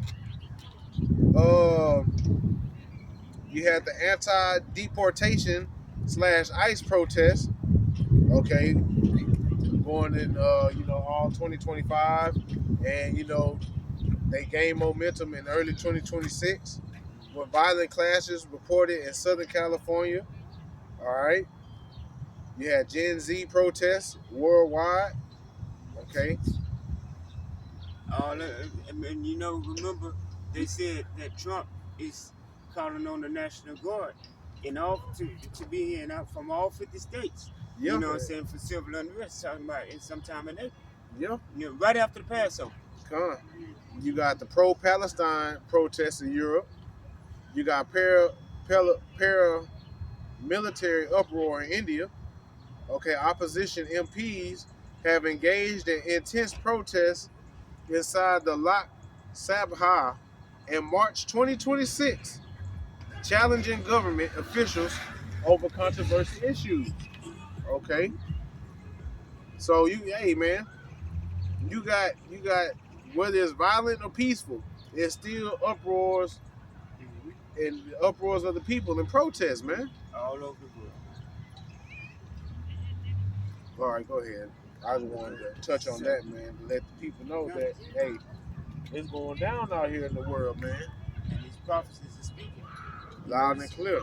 You had the anti-deportation / ICE protest. Okay, going in all 2025, and they gained momentum in early 2026 with violent clashes reported in Southern California. All right. You had Gen Z protests worldwide. Okay. Remember they said that Trump is calling on the National Guard to be in from all 50 states. Yeah. You know what I'm saying, for civil unrest, talking about in sometime in April. Yeah. Right after the Passover. Come on. You got the pro-Palestine protests in Europe. You got paramilitary uproar in India. Okay, opposition MPs have engaged in intense protests inside the Lok Sabha in March 2026, challenging government officials over controversial issues. Okay, so hey man, you got whether it's violent or peaceful, it's still uproars and uproars of the people and protests, man. All over the world. All right, go ahead. I just wanted to touch on that, man, to let the people know that, hey, it's going down out here in the world, man. And these prophecies are speaking. Loud and clear.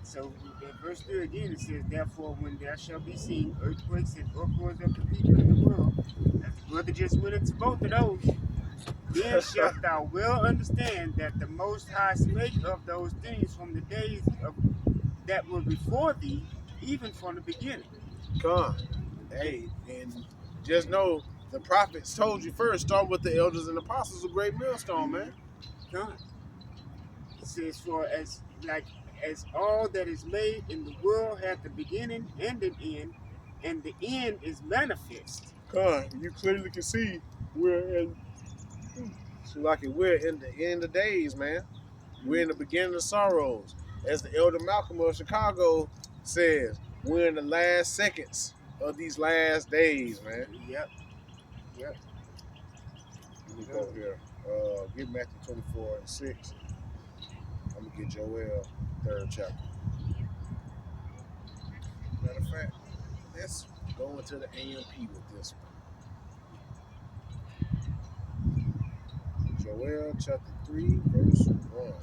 So in verse 3 again, it says, therefore, when there shall be seen earthquakes and uproars of the people in the world, as the brother just went into both of those, then shalt thou well understand that the Most High spake of those things from the days that were before thee, even from the beginning. Come. Hey, and just know the prophets told you first, start with the elders and apostles of Great Millstone, man. Come. It says, for as all that is made in the world hath the beginning and an end, and the end is manifest. Come, you clearly can see we're in the end of days, man. We're in the beginning of sorrows. As the elder Malcolm of Chicago says, we're in the last seconds of these last days, man. Yep. Let me go here. Get Matthew 24:6. I'm gonna get Joel 3rd chapter. Matter of fact, let's go into the AMP with this one. Joel chapter 3, verse 1.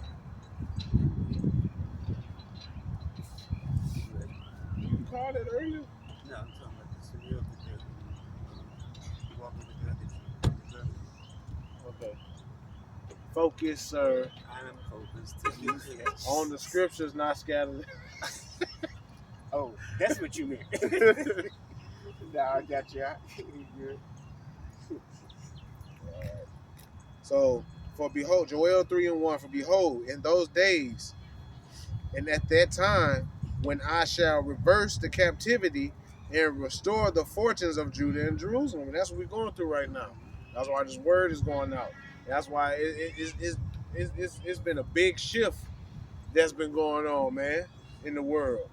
You called it earlier? No, I'm talking about this real walking with the other. Okay. Focus, sir. I'm focused. On the scriptures, not scattered. Oh, that's what you meant. Nah, I got you. Good. So, for behold, Joel 3:1, for behold, in those days, and at that time, when I shall reverse the captivity and restore the fortunes of Judah and Jerusalem. And that's what we're going through right now. That's why this word is going out. That's why it's been a big shift that's been going on, man, in the world.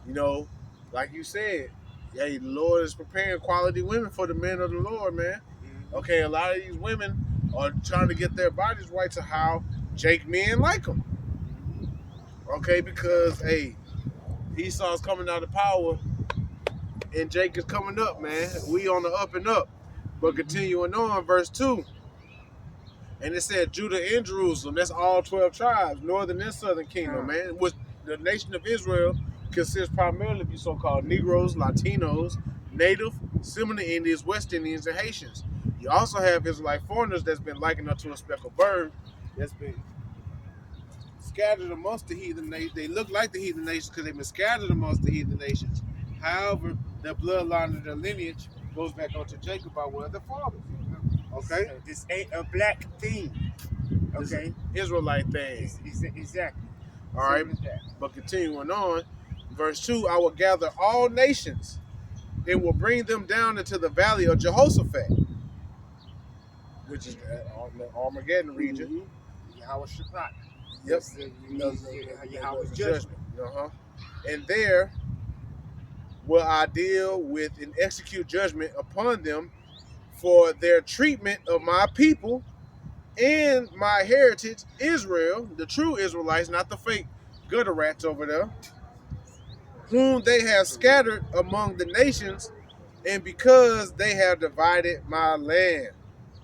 You know, like you said, hey, the Lord is preparing quality women for the men of the Lord, man. Okay, a lot of these women are trying to get their bodies right to how Jake men like them. Okay, because, hey, Esau's coming out of power and Jake is coming up, man. We on the up and up. But continuing on, verse 2. And it said Judah and Jerusalem. That's all 12 tribes, northern and southern kingdom, man. Which the nation of Israel consists primarily of you so-called Negroes, Latinos, Native, Seminole Indians, West Indians, and Haitians. You also have Israelite foreigners that's been likened unto a speckled bird that's been scattered amongst the heathen nations. They look like the heathen nations because they've been scattered amongst the heathen nations. However, their bloodline and their lineage goes back onto Jacob by one of their fathers. Okay? So this ain't a black thing. Okay? Israelite thing. Exactly. All right? But continuing on, verse 2, I will gather all nations and will bring them down into the valley of Jehoshaphat, which is the Armageddon region. Yahweh Shabbat. Yep. Yahweh's judgment. And there will I deal with and execute judgment upon them for their treatment of my people and my heritage, Israel, the true Israelites, not the fake gutter rats over there, whom they have scattered among the nations, and because they have divided my land.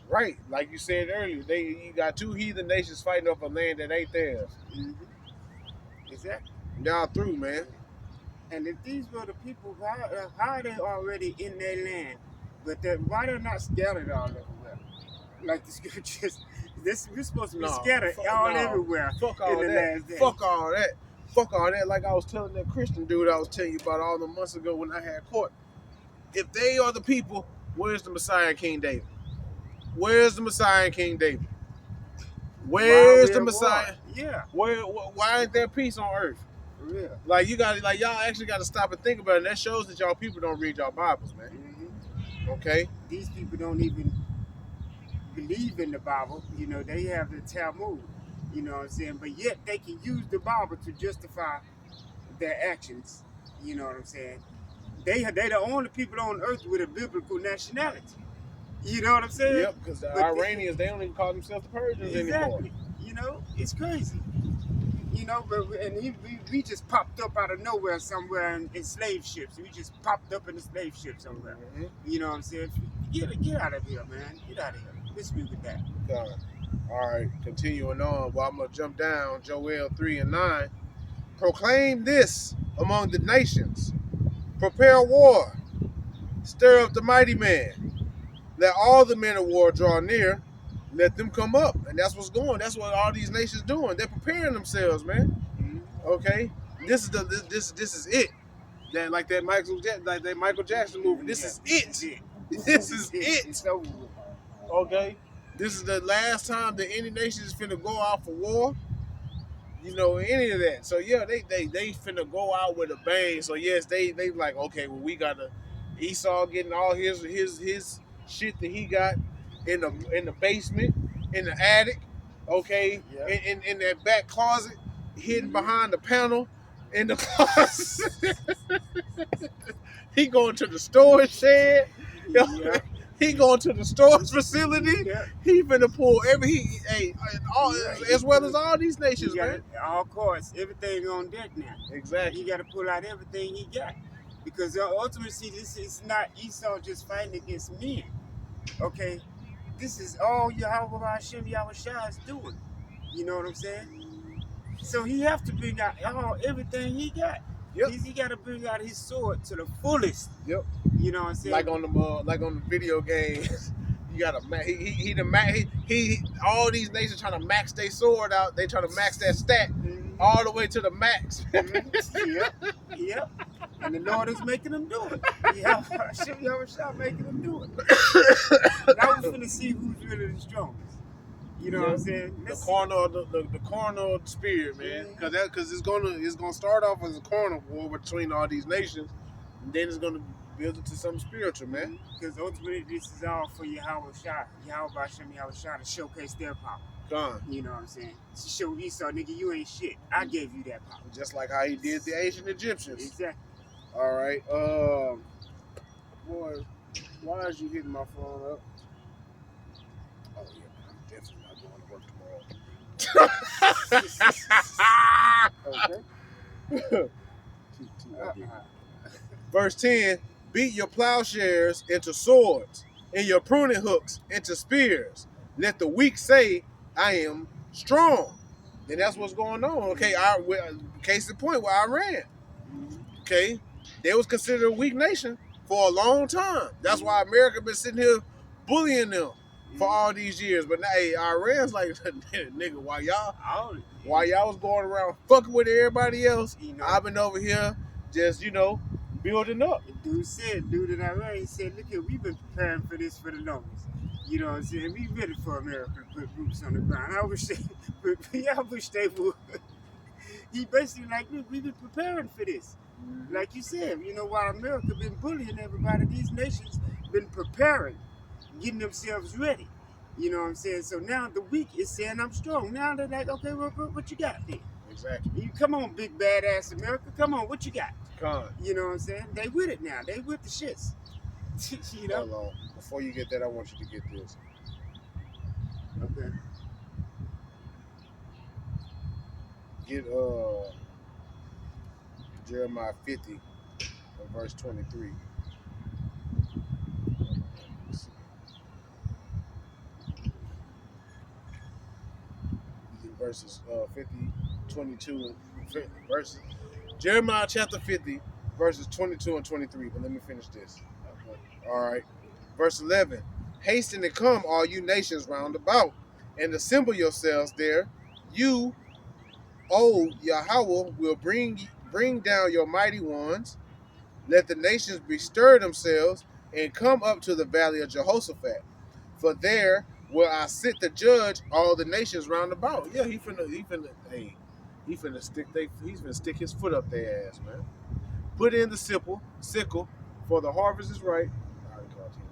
Right, like you said earlier, you got two heathen nations fighting over land that ain't theirs. Exactly. Y'all through, man. And if these were the people, how are they already in their land? But why they're not scattered all everywhere? Like the scriptures, we're supposed to be scattered everywhere. Fuck all in the that. last days. Fuck all that. Fuck all that. Like I was telling that Christian dude I was telling you about all the months ago when I had court. If they are the people, where's the Messiah and King David? Where's the Messiah and King David? Where's the Messiah? Yeah. Why ain't there peace on earth? For real. Like y'all actually got to stop and think about it. And that shows that y'all people don't read y'all Bibles, man. Okay. These people don't even believe in the Bible. You know, they have the Talmud. You know what I'm saying? But yet they can use the Bible to justify their actions. You know what I'm saying? They the only people on earth with a biblical nationality. You know what I'm saying? Yep, because the Iranians, they don't even call themselves the Persians anymore. You know, it's crazy. You know, we just popped up out of nowhere somewhere in slave ships. We just popped up in a slave ship somewhere. You know what I'm saying? Get out of here, man. Get out of here. Let's be with that. All right, continuing on. Well, I'm going to jump down. Joel 3:9. Proclaim this among the nations. Prepare war. Stir up the mighty man. Let all the men of war draw near. Let them come up. And that's what's going. That's what all these nations doing. They're preparing themselves, man. Okay? This is it. That Michael Jackson movie. This is it. This is it. It's over. Okay? This is the last time that any nation is finna go out for war. You know, any of that. So yeah, they finna go out with a bang. So yes, they like, okay, well, we gotta Esau getting all his shit that he got in the basement, in the attic, okay, in that back closet, hidden behind the panel in the closet. He going to the storage shed. He going to the storage facility. He finna pull as well as all these nations, man. All course, everything on deck now. Exactly. He got to pull out everything he got, because ultimately, this is not Esau just fighting against men. Okay, this is all Yahweh Hashem Yahweh Shah is doing. You know what I'm saying? So he have to bring out everything he got. Yep. He got to bring out his sword to the fullest. Yep. You know what I'm saying? Like on the video games, you got to he all these nations trying to max their sword out. They trying to max that stat all the way to the max. Yep. And the Lord is making them do it. Yahweh Shah making them do it. Now we're finna see who's really the strongest. You know what I'm saying? The carnal spirit, man. Because it's gonna start off as a carnal war between all these nations, and then it's gonna build it to something spiritual, man. Because ultimately, this is all for Yahweh Shah, Yahweh Bashem, Yahweh Shah, to showcase their power. Gone. You know what I'm saying? To show Esau, nigga, you ain't shit. I gave you that power. Just like how he did the ancient Egyptians. Exactly. All right. Boy, why is you hitting my phone up? Oh yeah, man, I'm definitely not going to work tomorrow. Okay. Verse 10, beat your plowshares into swords, and your pruning hooks into spears. Let the weak say, I am strong. And that's what's going on. Okay, case in point with Iran. Okay, they was considered a weak nation for a long time. That's why America been sitting here bullying them for all these years. But now, hey, Iran's like, nigga, while y'all was going around fucking with everybody else, I've been over here just, building up. Dude in Iran, he said, look here, we've been preparing for this for the longest. You know what I'm saying? We ready for America to put boots on the ground. I wish they would. He basically like, look, we've been preparing for this. Like you said, while America been bullying everybody, these nations been preparing, getting themselves ready. You know what I'm saying? So now the weak is saying I'm strong. Now they're like, okay, what you got then? Exactly. You come on, big badass America. Come on, what you got? Come. You know what I'm saying? They with it now. They with the shits. Hold on. Before you get that, I want you to get this. Okay. Get Jeremiah 50 and verse 23. Verses 50, 22, verses. Jeremiah chapter 50, verses 22 and 23. But let me finish this. Okay. All right. Verse 11. Hasten and come, all you nations round about, and assemble yourselves there. You, O Yahweh, will bring down your mighty ones. Let the nations bestir themselves and come up to the valley of Jehoshaphat. For there will I sit to judge all the nations round about. Yeah, he's finna stick his foot up their ass, man. Put in the sickle, for the harvest is ripe. I already called him.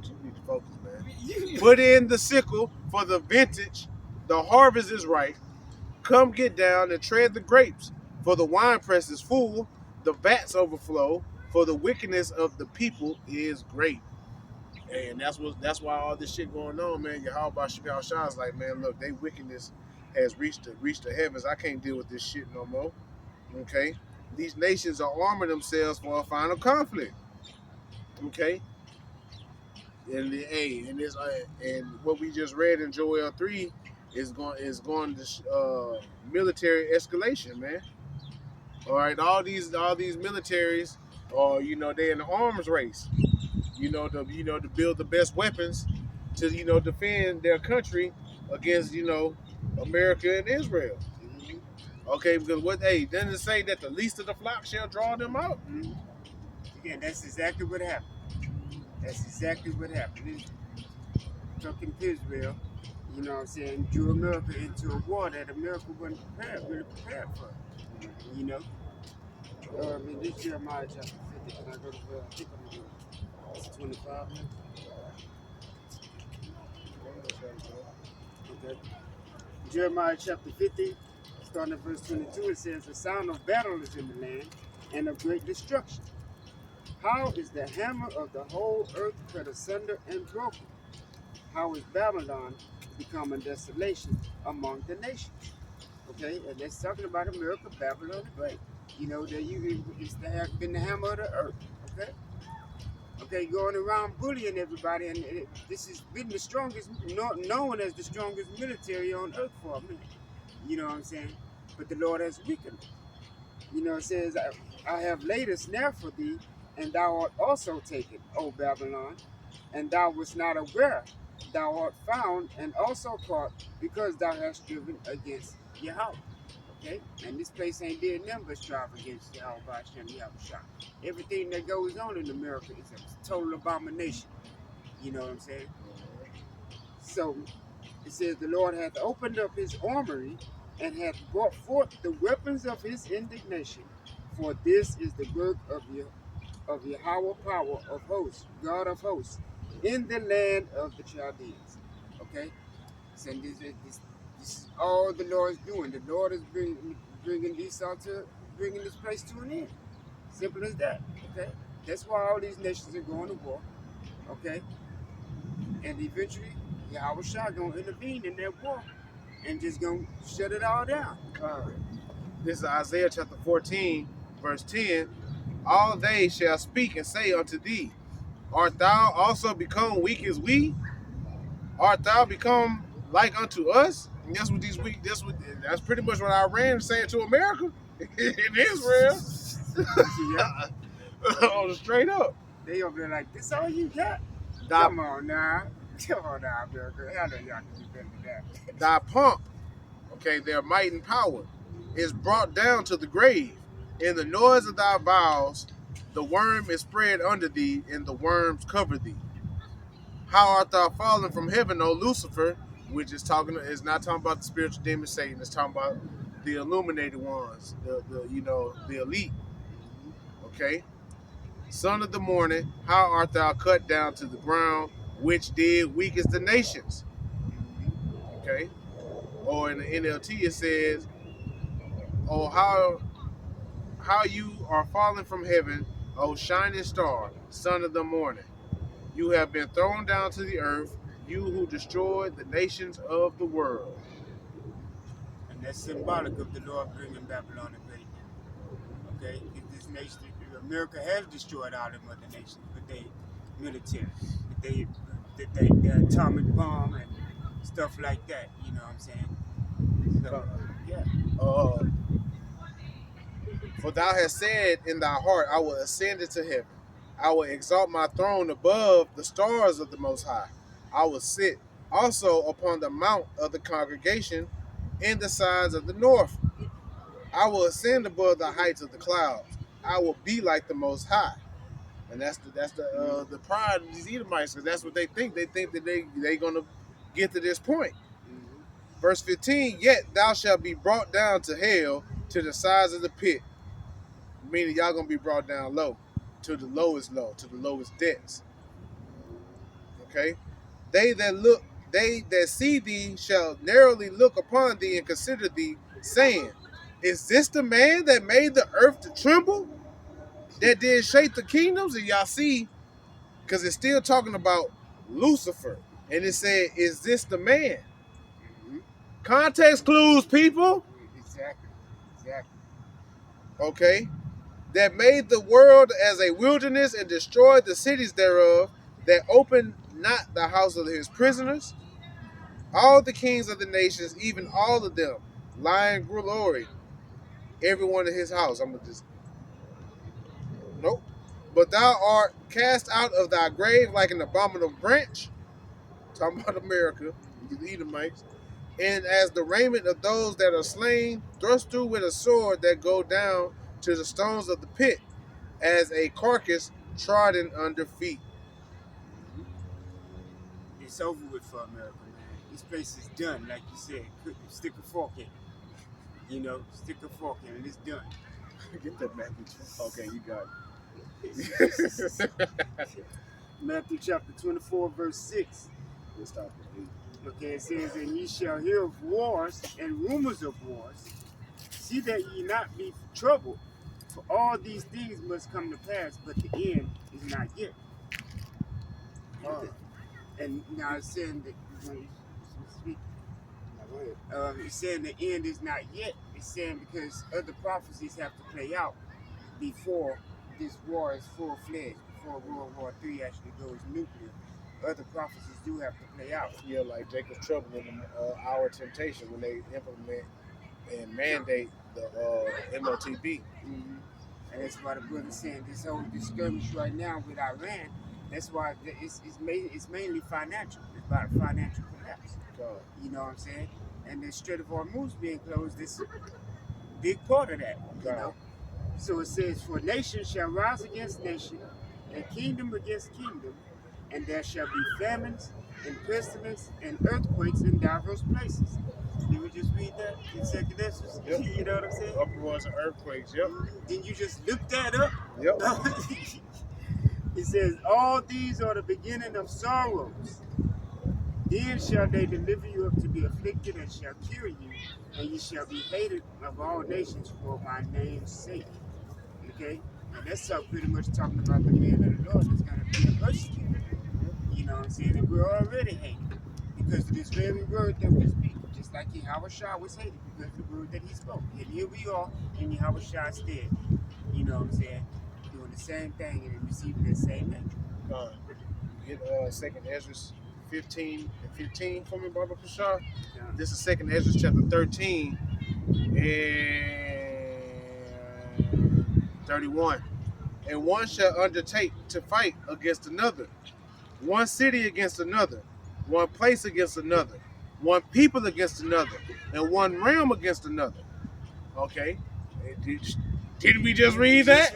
You need to focus, man. Put in the sickle for the vintage. The harvest is ripe. Come get down and tread the grapes, for the winepress is full, the vats overflow, for the wickedness of the people is great. And that's why all this shit going on, man. Yahweh Shah is like, man, look, they wickedness has reached the heavens. I can't deal with this shit no more. Okay? These nations are arming themselves for a final conflict. Okay? And what we just read in Joel 3 is going to military escalation, man. All right, all these militaries are, they in the arms race, to build the best weapons to, defend their country against, America and Israel. Okay, because doesn't it say that the least of the flock shall draw them out? Again, that's exactly what happened. Fucking Israel, you know what I'm saying, drew America into a war that America wasn't really prepared for. This Jeremiah chapter 50, can I go to I think I'm going to do it's 25. Okay. Jeremiah chapter 50, starting at verse 22, it says, the sound of battle is in the land, and of great destruction. How is the hammer of the whole earth cut asunder and broken? How is Babylon become a desolation among the nations? Okay, and that's talking about America, Babylon the Great. It's been the hammer of the earth. Okay, going around bullying everybody, and this has been the strongest, known as the strongest military on earth for a minute. You know what I'm saying? But the Lord has weakened it. It says, I have laid a snare for thee, and thou art also taken, O Babylon, and thou wast not aware. Thou art found and also caught, because thou hast striven against Yahweh. Okay? And this place ain't did nothing but strive against Yahweh Hashem, Yahweh Shah. Everything that goes on in America is a total abomination. You know what I'm saying? So, it says, the Lord hath opened up his armory, and hath brought forth the weapons of his indignation. For this is the work of Yahweh power of hosts, God of hosts, in the land of the Chaldeans. Okay? So this is all the Lord is doing. The Lord is bringing bringing this place to an end. Simple as that. Okay? That's why all these nations are going to war. Okay? And eventually, Yahweh Shah gonna intervene in that war and just gonna shut it all down. This is Isaiah chapter 14, verse 10. All they shall speak and say unto thee, art thou also become weak as we? Art thou become like unto us? And that's what these weak. That's pretty much what Iran is saying to America in Israel. Yeah. Straight up. They over there like, this all you got? Thy, Come on now, America. How do y'all can be better than that? thy pomp, okay, their might and power, is brought down to the grave. In the noise of thy vows, the worm is spread under thee, and the worms cover thee. How art thou fallen from heaven, O Lucifer? Which is not talking about the spiritual demon Satan. It's talking about the illuminated ones, the elite. Okay. Son of the morning, how art thou cut down to the ground, which did weakest the nations? Okay. Or in the NLT it says, oh, how you are fallen from heaven, O shining star, son of the morning. You have been thrown down to the earth, you who destroyed the nations of the world. And that's symbolic of the Lord bringing Babylon the Great. Okay? If this nation, America has destroyed all the other nations, but they military, the atomic bomb and stuff like that. You know what I'm saying? So, yeah. For thou hast said in thy heart, I will ascend into heaven. I will exalt my throne above the stars of the Most High. I will sit also upon the mount of the congregation in the sides of the north. I will ascend above the heights of the clouds. I will be like the Most High. And that's the pride of these Edomites, because that's what they think. They think that they gonna get to this point. Verse 15, yet thou shalt be brought down to hell, to the sides of the pit. Meaning y'all gonna be brought down low, to the lowest low, to the lowest depths. Okay? They that see thee shall narrowly look upon thee and consider thee, saying, is this the man that made the earth to tremble? That did shake the kingdoms? And y'all see, because it's still talking about Lucifer. And it said, is this the man? Context clues, people. Exactly. Okay? That made the world as a wilderness and destroyed the cities thereof, that opened not the house of his prisoners. All the kings of the nations, even all of them, lie in glory, everyone in his house. I'm gonna just nope. But thou art cast out of thy grave like an abominable branch. Talking about America, the Edomites. And as the raiment of those that are slain, thrust through with a sword that go down to the stones of the pit, as a carcass trodden under feet. It's over with for America, man. This place is done, like you said. Stick a fork in it. You know, stick a fork in it. It's done. Get that Matthew. Okay, you got it. Matthew chapter 24, verse 6. We'll stop it. Okay, it says, and ye shall hear of wars and rumors of wars. See that ye not be troubled, for all these things must come to pass, but the end is not yet. And now it's saying that it's saying the end is not yet. It's saying because other prophecies have to play out before this war is full-fledged, before World War III actually goes nuclear. Other prophecies do have to play out. Yeah, like Jacob's trouble in Our Temptation, when they implement and mandate the MOTB. Mm-hmm. And that's why the brother's saying this whole skirmish right now with Iran. That's why it's mainly financial. It's about a financial collapse. You know what I'm saying? And the Strait of Hormuz being closed is a big part of that. You know? So it says, for nation shall rise against nation, and kingdom against kingdom, and there shall be famines and pestilence and earthquakes in diverse places. Did we just read that in Second Esdras? Yep. You know what I'm saying? Uproars and earthquakes. Yep. Didn't you just look that up? Yep. It says, all these are the beginning of sorrows. Then shall they deliver you up to be afflicted and shall cure you, and you shall be hated of all nations for my name's sake. Okay? And that's pretty much talking about the man of the Lord that's going to be persecuted. You know what I'm saying? And we're already hated because of this very word that we speak. Just like Yahweh Shah was hated because of the word that he spoke. And here we are in Yahweh Shah's stead. You know what I'm saying? Doing the same thing and receiving the same name. Get Second Ezra 15 and 15 for me, Baba Kushar. Yeah. This is Second Ezra chapter 13 and 31. And one shall undertake to fight against another, one city against another, one place against another, one people against another, and one realm against another. Okay. Didn't we just read that?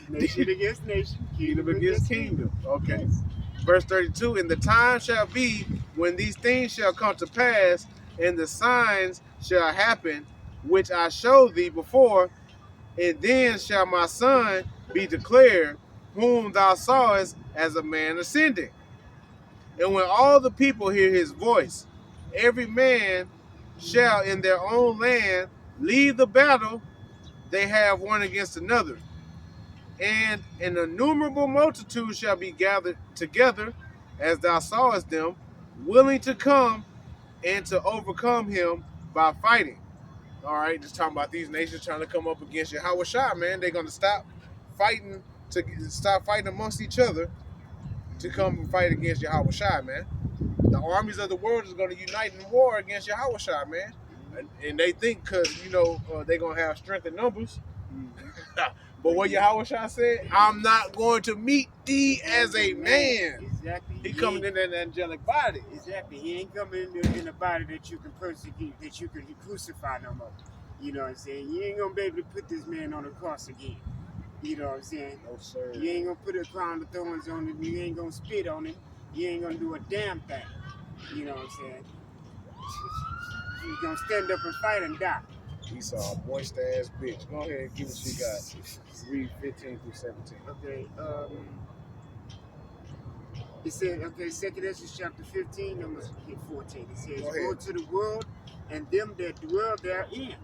Nation against nation, Kingdom against kingdom. Okay. Verse 32, and the time shall be when these things shall come to pass, and the signs shall happen, which I showed thee before, and then shall my son be declared, whom thou sawest as a man ascending. And when all the people hear his voice, every man shall in their own land leave the battle they have one against another. And an innumerable multitude shall be gathered together, as thou sawest them, willing to come and to overcome him by fighting. All right, just talking about these nations trying to come up against Yahweh Shah, man. They're going to stop fighting amongst each other to come and fight against Yahweh Shah, man. The armies of the world is going to unite in war against Yahweh Shah, man. And they think because, they're going to have strength in numbers. But what Yahweh Shah said, I'm not going to meet thee as a man. Exactly. He coming in an angelic body. Exactly. He ain't coming in a body that you can persecute, that you can crucify no more. You know what I'm saying? You ain't going to be able to put this man on the cross again. You know what I'm saying? No, sir. You ain't going to put a crown of thorns on him. You ain't going to spit on him. You ain't going to do a damn thing. You know what I'm saying? You're going to stand up and fight and die. Esau, a moist ass bitch. Go ahead and give what you got. Read 15 through 17. Okay, it said, Second Ezra chapter 15, number 14. It says, go to the world and them that dwell therein,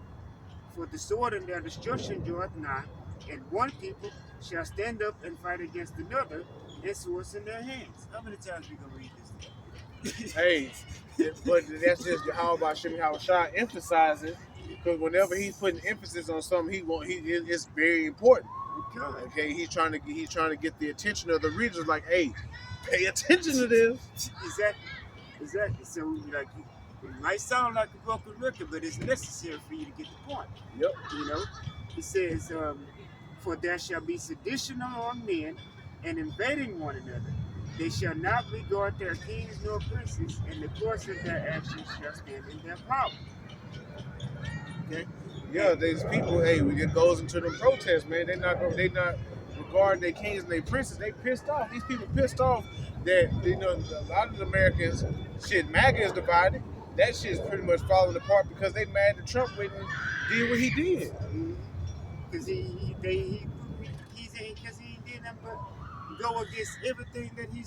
for the sword and their destruction draweth nigh, and one people shall stand up and fight against another, and swords in their hands. How many times we gonna read this? Hey, but that's just Yahweh Shah emphasizing, because whenever he's putting emphasis on something, it's very important. Okay, he's trying to get the attention of the readers. Like, hey, pay attention to this. Exactly. So, like, it might sound like a broken record, but it's necessary for you to get the point. Yep. You know, it says, for there shall be sedition among men, and invading one another. They shall not regard their kings nor princes, and the course of their actions shall stand in their power. Okay. Yeah, these people, hey, when it goes into the protests, man, they not regard their kings and their princes. They pissed off. These people pissed off that, a lot of the Americans, MAGA is divided. That shit's pretty much falling apart because they mad that Trump went and did what he did. Because he did nothing but go against everything that he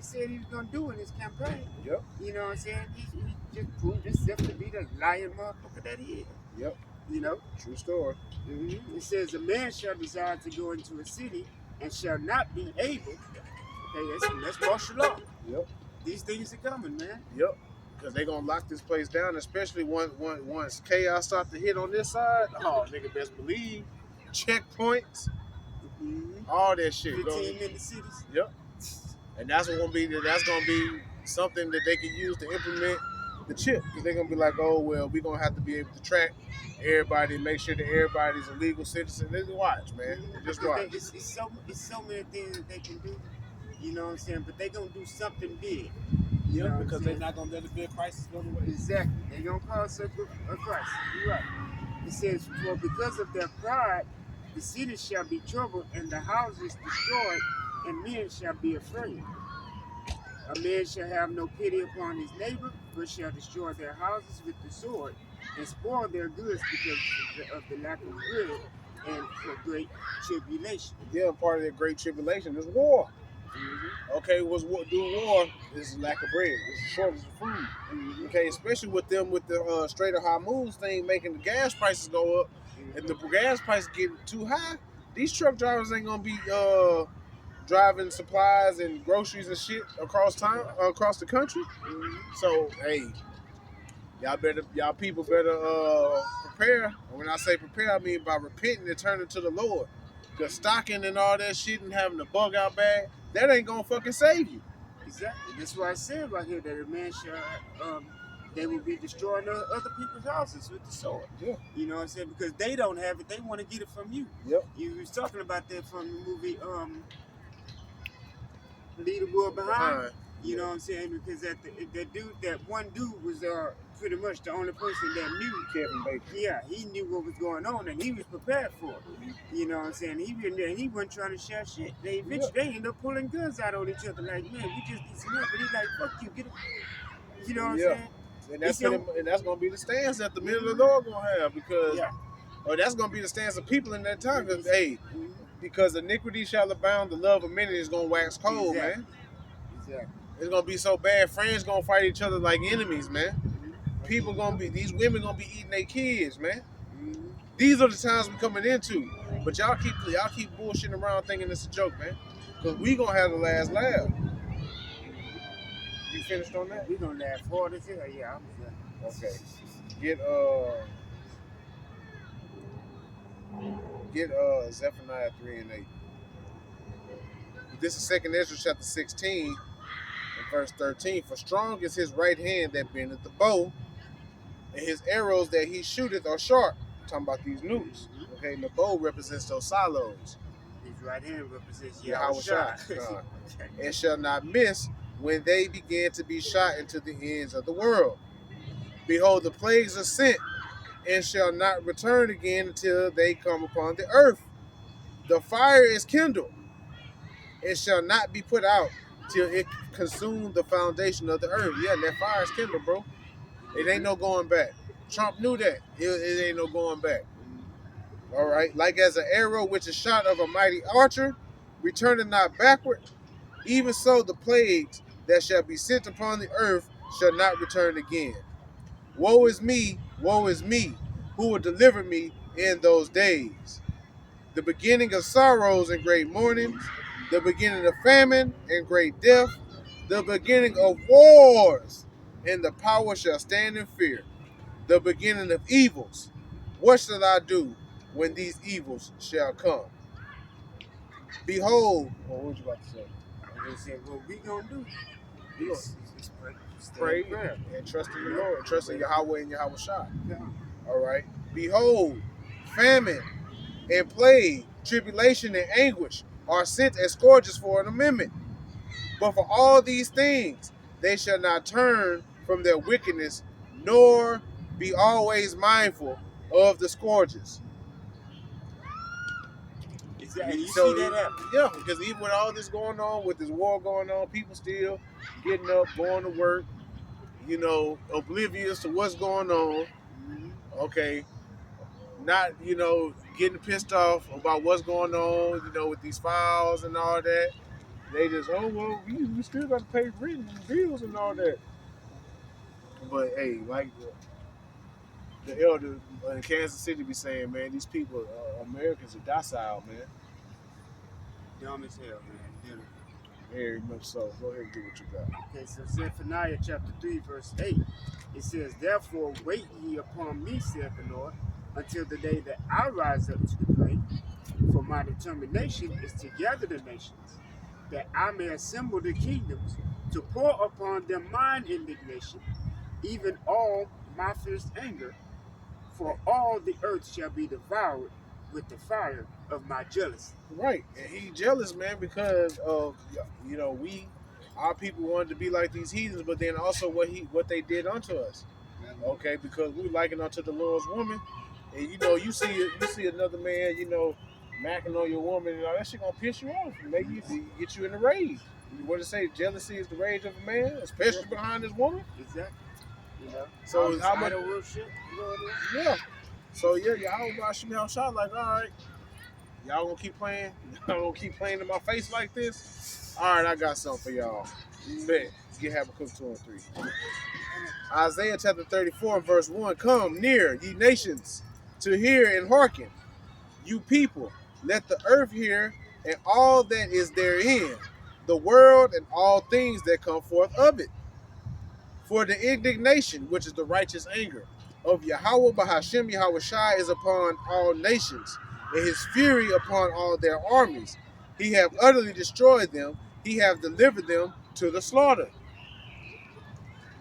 said he was going to do in his campaign. Yep. You know what I'm saying? He just proved himself to be the lying motherfucker that he is. Yep. You know? True story. Mm-hmm. It says, a man shall desire to go into a city and shall not be able. Okay, that's martial law. Yep. These things are coming, man. Yep. Because they're going to lock this place down, especially once chaos starts to hit on this side. Oh, nigga, best believe. Checkpoints. Mm-hmm. All that shit. 15-minute cities. Yep. And that's going to be something that they can use to implement the chip. Because they're going to be like, oh, well, we're going to have to be able to track everybody, make sure that everybody's a legal citizen. Just watch, man. Just watch. It's so many things that they can do. You know what I'm saying? But they're going to do something big. Yeah, because they're not going to let the big crisis go to waste. Exactly. They're going to cause a crisis. You're right. It says, for because of their pride, the city shall be troubled, and the houses destroyed, and men shall be afraid. A man shall have no pity upon his neighbor, but shall destroy their houses with the sword, and spoil their goods because of the lack of bread and for great tribulation. Yeah, part of that great tribulation is war. Mm-hmm. Okay, what's what do war is lack of bread. It's a shortage of food. Mm-hmm. Okay, especially with them with the Strait of Hormuz thing making the gas prices go up, and the gas prices get too high. These truck drivers ain't gonna be driving supplies and groceries and shit across town, across the country. Mm-hmm. So hey, y'all people better prepare. When I say prepare, I mean by repenting and turning to the Lord. Cause stocking and all that shit and having a bug out bag, that ain't gonna fucking save you. Exactly. That's why I said right here that a man shall, they will be destroying other people's houses with the sword. Yeah. You know what I'm saying? Because they don't have it, they want to get it from you. Yep. You was talking about that from the movie Leave the World Behind. You know what I'm saying? Because that one dude was pretty much the only person that knew. Kevin Bacon. Yeah, he knew what was going on and he was prepared for it. You know what I'm saying? He been there. He wasn't trying to share shit. They eventually they end up pulling guns out on each other. Like, man, we just need some help. But he's like, fuck you, get it. You know what I'm saying? And that's gonna be the stance that the middle of the Lord gonna have because, Yeah. or that's gonna be the stance of people in that time. Because hey, because iniquity shall abound, the love of many is gonna wax cold, Exactly. man. Exactly. It's gonna be so bad. Friends gonna fight each other like enemies, man. People gonna be, these women gonna be eating their kids, man. Mm-hmm. These are the times we coming into. But y'all keep bullshitting around thinking it's a joke, man. Cause we gonna have the last laugh. You finished on that? We gonna laugh hard as hell. Yeah, I'm done. Okay. Get Zephaniah 3 and 8. This is 2nd Ezra chapter 16 and verse 13. For strong is his right hand that bendeth the bow, and his arrows that he shooteth are sharp. I'm talking about these nukes. Okay, and the bow represents those silos. His right hand represents Yahushua. And shall not miss when they begin to be shot into the ends of the world. Behold, the plagues are sent, and shall not return again until they come upon the earth. The fire is kindled, it shall not be put out till it consume the foundation of the earth. Yeah, that fire is kindled, bro. It ain't no going back. Trump knew that. It ain't no going back. All right. Like as an arrow which is shot of a mighty archer, returning not backward, even so the plagues that shall be sent upon the earth shall not return again. Woe is me, who will deliver me in those days? The beginning of sorrows and great mournings, the beginning of famine and great death, the beginning of wars, and the power shall stand in fear. The beginning of evils. What shall I do when these evils shall come? Behold, what was you about to say? They said, what we gonna do? We gonna Pray and trust in the Lord, trust in Yahweh and Yahweh Shai. Yeah. All right. Behold, famine and plague, tribulation and anguish are sent as scourges for an amendment. But for all these things, they shall not turn from their wickedness, nor be always mindful of the scourges. Exactly. You So, see that happen? yeah, because even with all this going on, with this war going on, people still getting up, going to work, oblivious to what's going on. Okay. Not, getting pissed off about what's going on, with these files and all that. They just, we still got to pay rent and bills and all that. But hey, like the elder in Kansas City be saying, man, these people, Americans are docile, man. Dumb as hell, man. Very much so. Go ahead and do what you got. Okay, so Zephaniah chapter 3, verse 8, it says, therefore wait ye upon me, saith the Lord, until the day that I rise up to the plate. For my determination is to gather the nations, that I may assemble the kingdoms, to pour upon them mine indignation, even all my fierce anger, for all the earth shall be devoured with the fire of my jealousy. Right, and he jealous, man, because of our people wanted to be like these heathens, but then also what they did unto us. Okay, because we liken unto the Lord's woman, and you see another man, macking on your woman, and all that shit gonna piss you off, and make you get you in a rage. what did it say? Jealousy is the rage of a man, especially behind his woman. Exactly. You know. So All this how much? idol worship going on. Yeah. So yeah, y'all about Shimmy House shot like, all right, y'all gonna keep playing? Y'all gonna keep playing in my face like this? All right, I got something for y'all. Bet. Get Habakkuk 2 and 3. Isaiah chapter 34 verse 1. Come near, ye nations, to hear and hearken. You people, let the earth hear and all that is therein, the world and all things that come forth of it. For the indignation, which is the righteous anger, of Yahweh Bahashem Yahweh Shai is upon all nations, and his fury upon all their armies. He have utterly destroyed them, he have delivered them to the slaughter.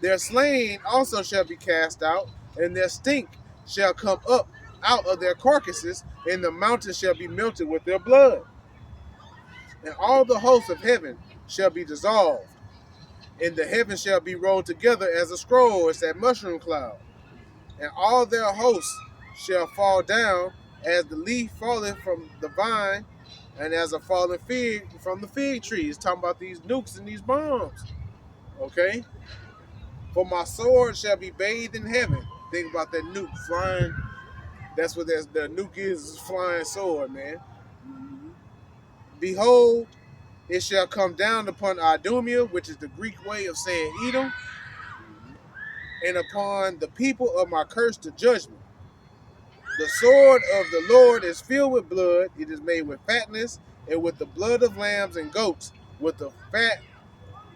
Their slain also shall be cast out, and their stink shall come up out of their carcasses, and the mountains shall be melted with their blood. And all the hosts of heaven shall be dissolved, and the heavens shall be rolled together as a scroll, as that mushroom cloud. And all their hosts shall fall down as the leaf falleth from the vine, and as a fallen fig from the fig tree. It's talking about these nukes and these bombs. Okay? For my sword shall be bathed in heaven. Think about that nuke flying. That's what the nuke is flying sword, man. Behold, it shall come down upon Idumea, which is the Greek way of saying Edom, and upon the people of my curse to judgment. The sword of the Lord is filled with blood. It is made with fatness, and with the blood of lambs and goats, with the fat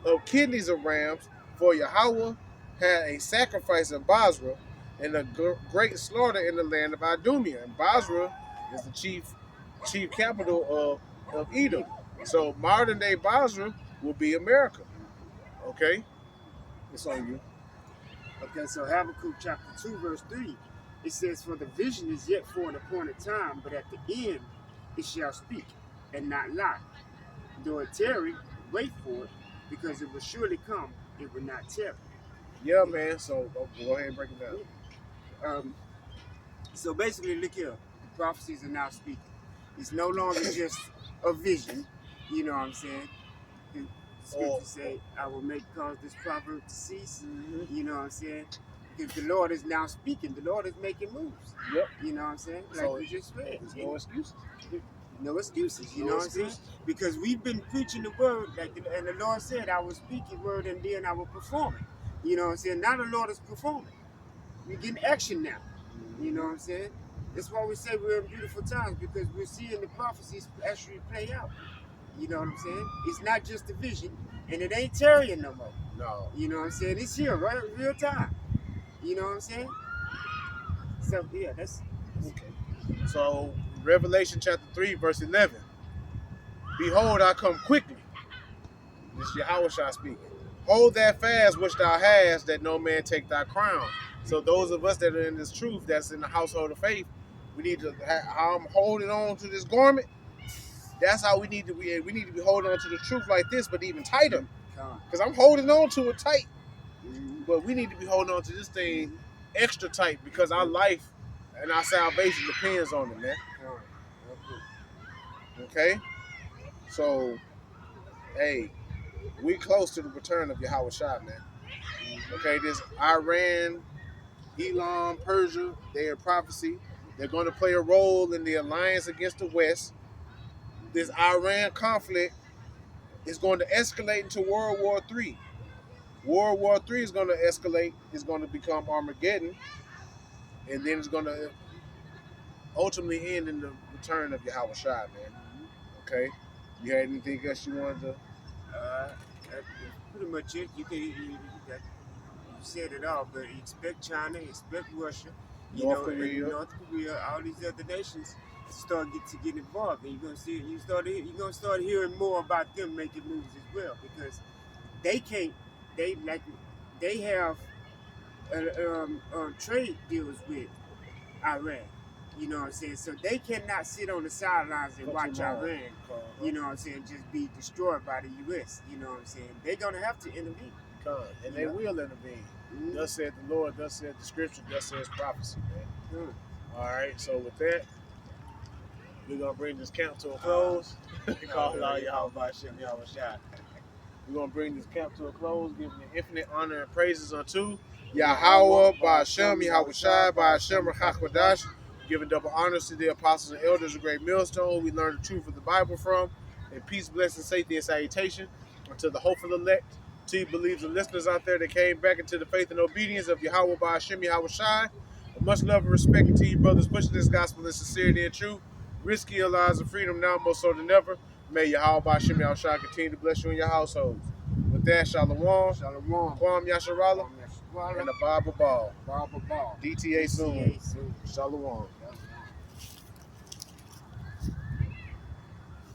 of kidneys of rams. For Yahweh had a sacrifice in Basra, and a great slaughter in the land of Idumea. And Basra is the chief capital of Edom. So modern day Basra will be America. Okay? It's on you. Okay, so Habakkuk chapter 2, verse 3, it says, for the vision is yet for an appointed time, but at the end it shall speak and not lie. Though it tarry, wait for it, because it will surely come, it will not tarry. Yeah, man. So go ahead and break it down. So basically, look here, the prophecies are now speaking. It's no longer just a vision, you know what I'm saying? The scriptures say, I will make cause this proverb to cease, you know what I'm saying? Because the Lord is now speaking, the Lord is making moves. Yep. You know what I'm saying? Like So we just read. There's no excuses. No excuses, you No know what I'm saying? excuses. Because we've been preaching the word, and the Lord said, I will speak your word and then I will perform it. You know what I'm saying? Now the Lord is performing. We're getting action now. You know what I'm saying? That's why we say we're in beautiful times, because we're seeing the prophecies actually play out. You know what I'm saying? It's not just a vision, and it ain't tarrying no more. No. You know what I'm saying? It's here, right? Real time. You know what I'm saying? So yeah, that's okay. So Revelation chapter 3, verse 11. Behold, I come quickly. This is Yahweh speaking. Hold that fast which thou hast, that no man take thy crown. So those of us that are in this truth, that's in the household of faith, we need to how I'm holding on to this garment. That's how we need to be. We need to be holding on to the truth like this, but even tighter. Because I'm holding on to it tight. But we need to be holding on to this thing extra tight, because our life and our salvation depends on it, man. Okay? So, hey, we close to the return of Yahweh Shai, man. Okay, this Iran, Elam, Persia, they're in prophecy. They're going to play a role in the alliance against the West. This Iran conflict is going to escalate into World War III. World War III is going to escalate. It's going to become Armageddon. And then it's going to ultimately end in the return of Yahweh Shai, man. Okay? You had anything else you wanted to? that's pretty much it. You said it all, but expect China, expect Russia, North Korea. North Korea, all these other nations start to get involved, and you're gonna start hearing more about them making moves as well, because they have trade deals with Iran. You know what I'm saying? So they cannot sit on the sidelines and watch Iran, you know what I'm saying, just be destroyed by the U.S. You know what I'm saying? They're gonna have to intervene. And they will intervene. Thus said the Lord, thus said the scripture, thus says prophecy, man. All right, so with that, we're going to bring this camp to a close. Call out Yahweh Shem Yahweh Shai. We're going to bring this camp to a close, giving the infinite honor and praises unto Yahweh, Ba'ashem, Yahweh Shai, Ba'ashem, Rachakmadash, giving double honors to the apostles and elders of Great Millstone, who we learned the truth of the Bible from, and peace, blessing, safety, and salutation unto the hopeful elect, to you believers and listeners out there that came back into the faith and obedience of Yahweh, Ba'ashem, Yahweh Shai. Much love and respect to you brothers pushing this gospel in sincerity and truth, risking your lives of freedom now more so than ever. May Yahweh Ba'ashem Yahweh Shai continue to bless you and your households. With that, Shalom, Shalom. Kwam Yasharala, and the Bible Ball. Bible Ball. DTA soon. soon. Shalom. Yeah.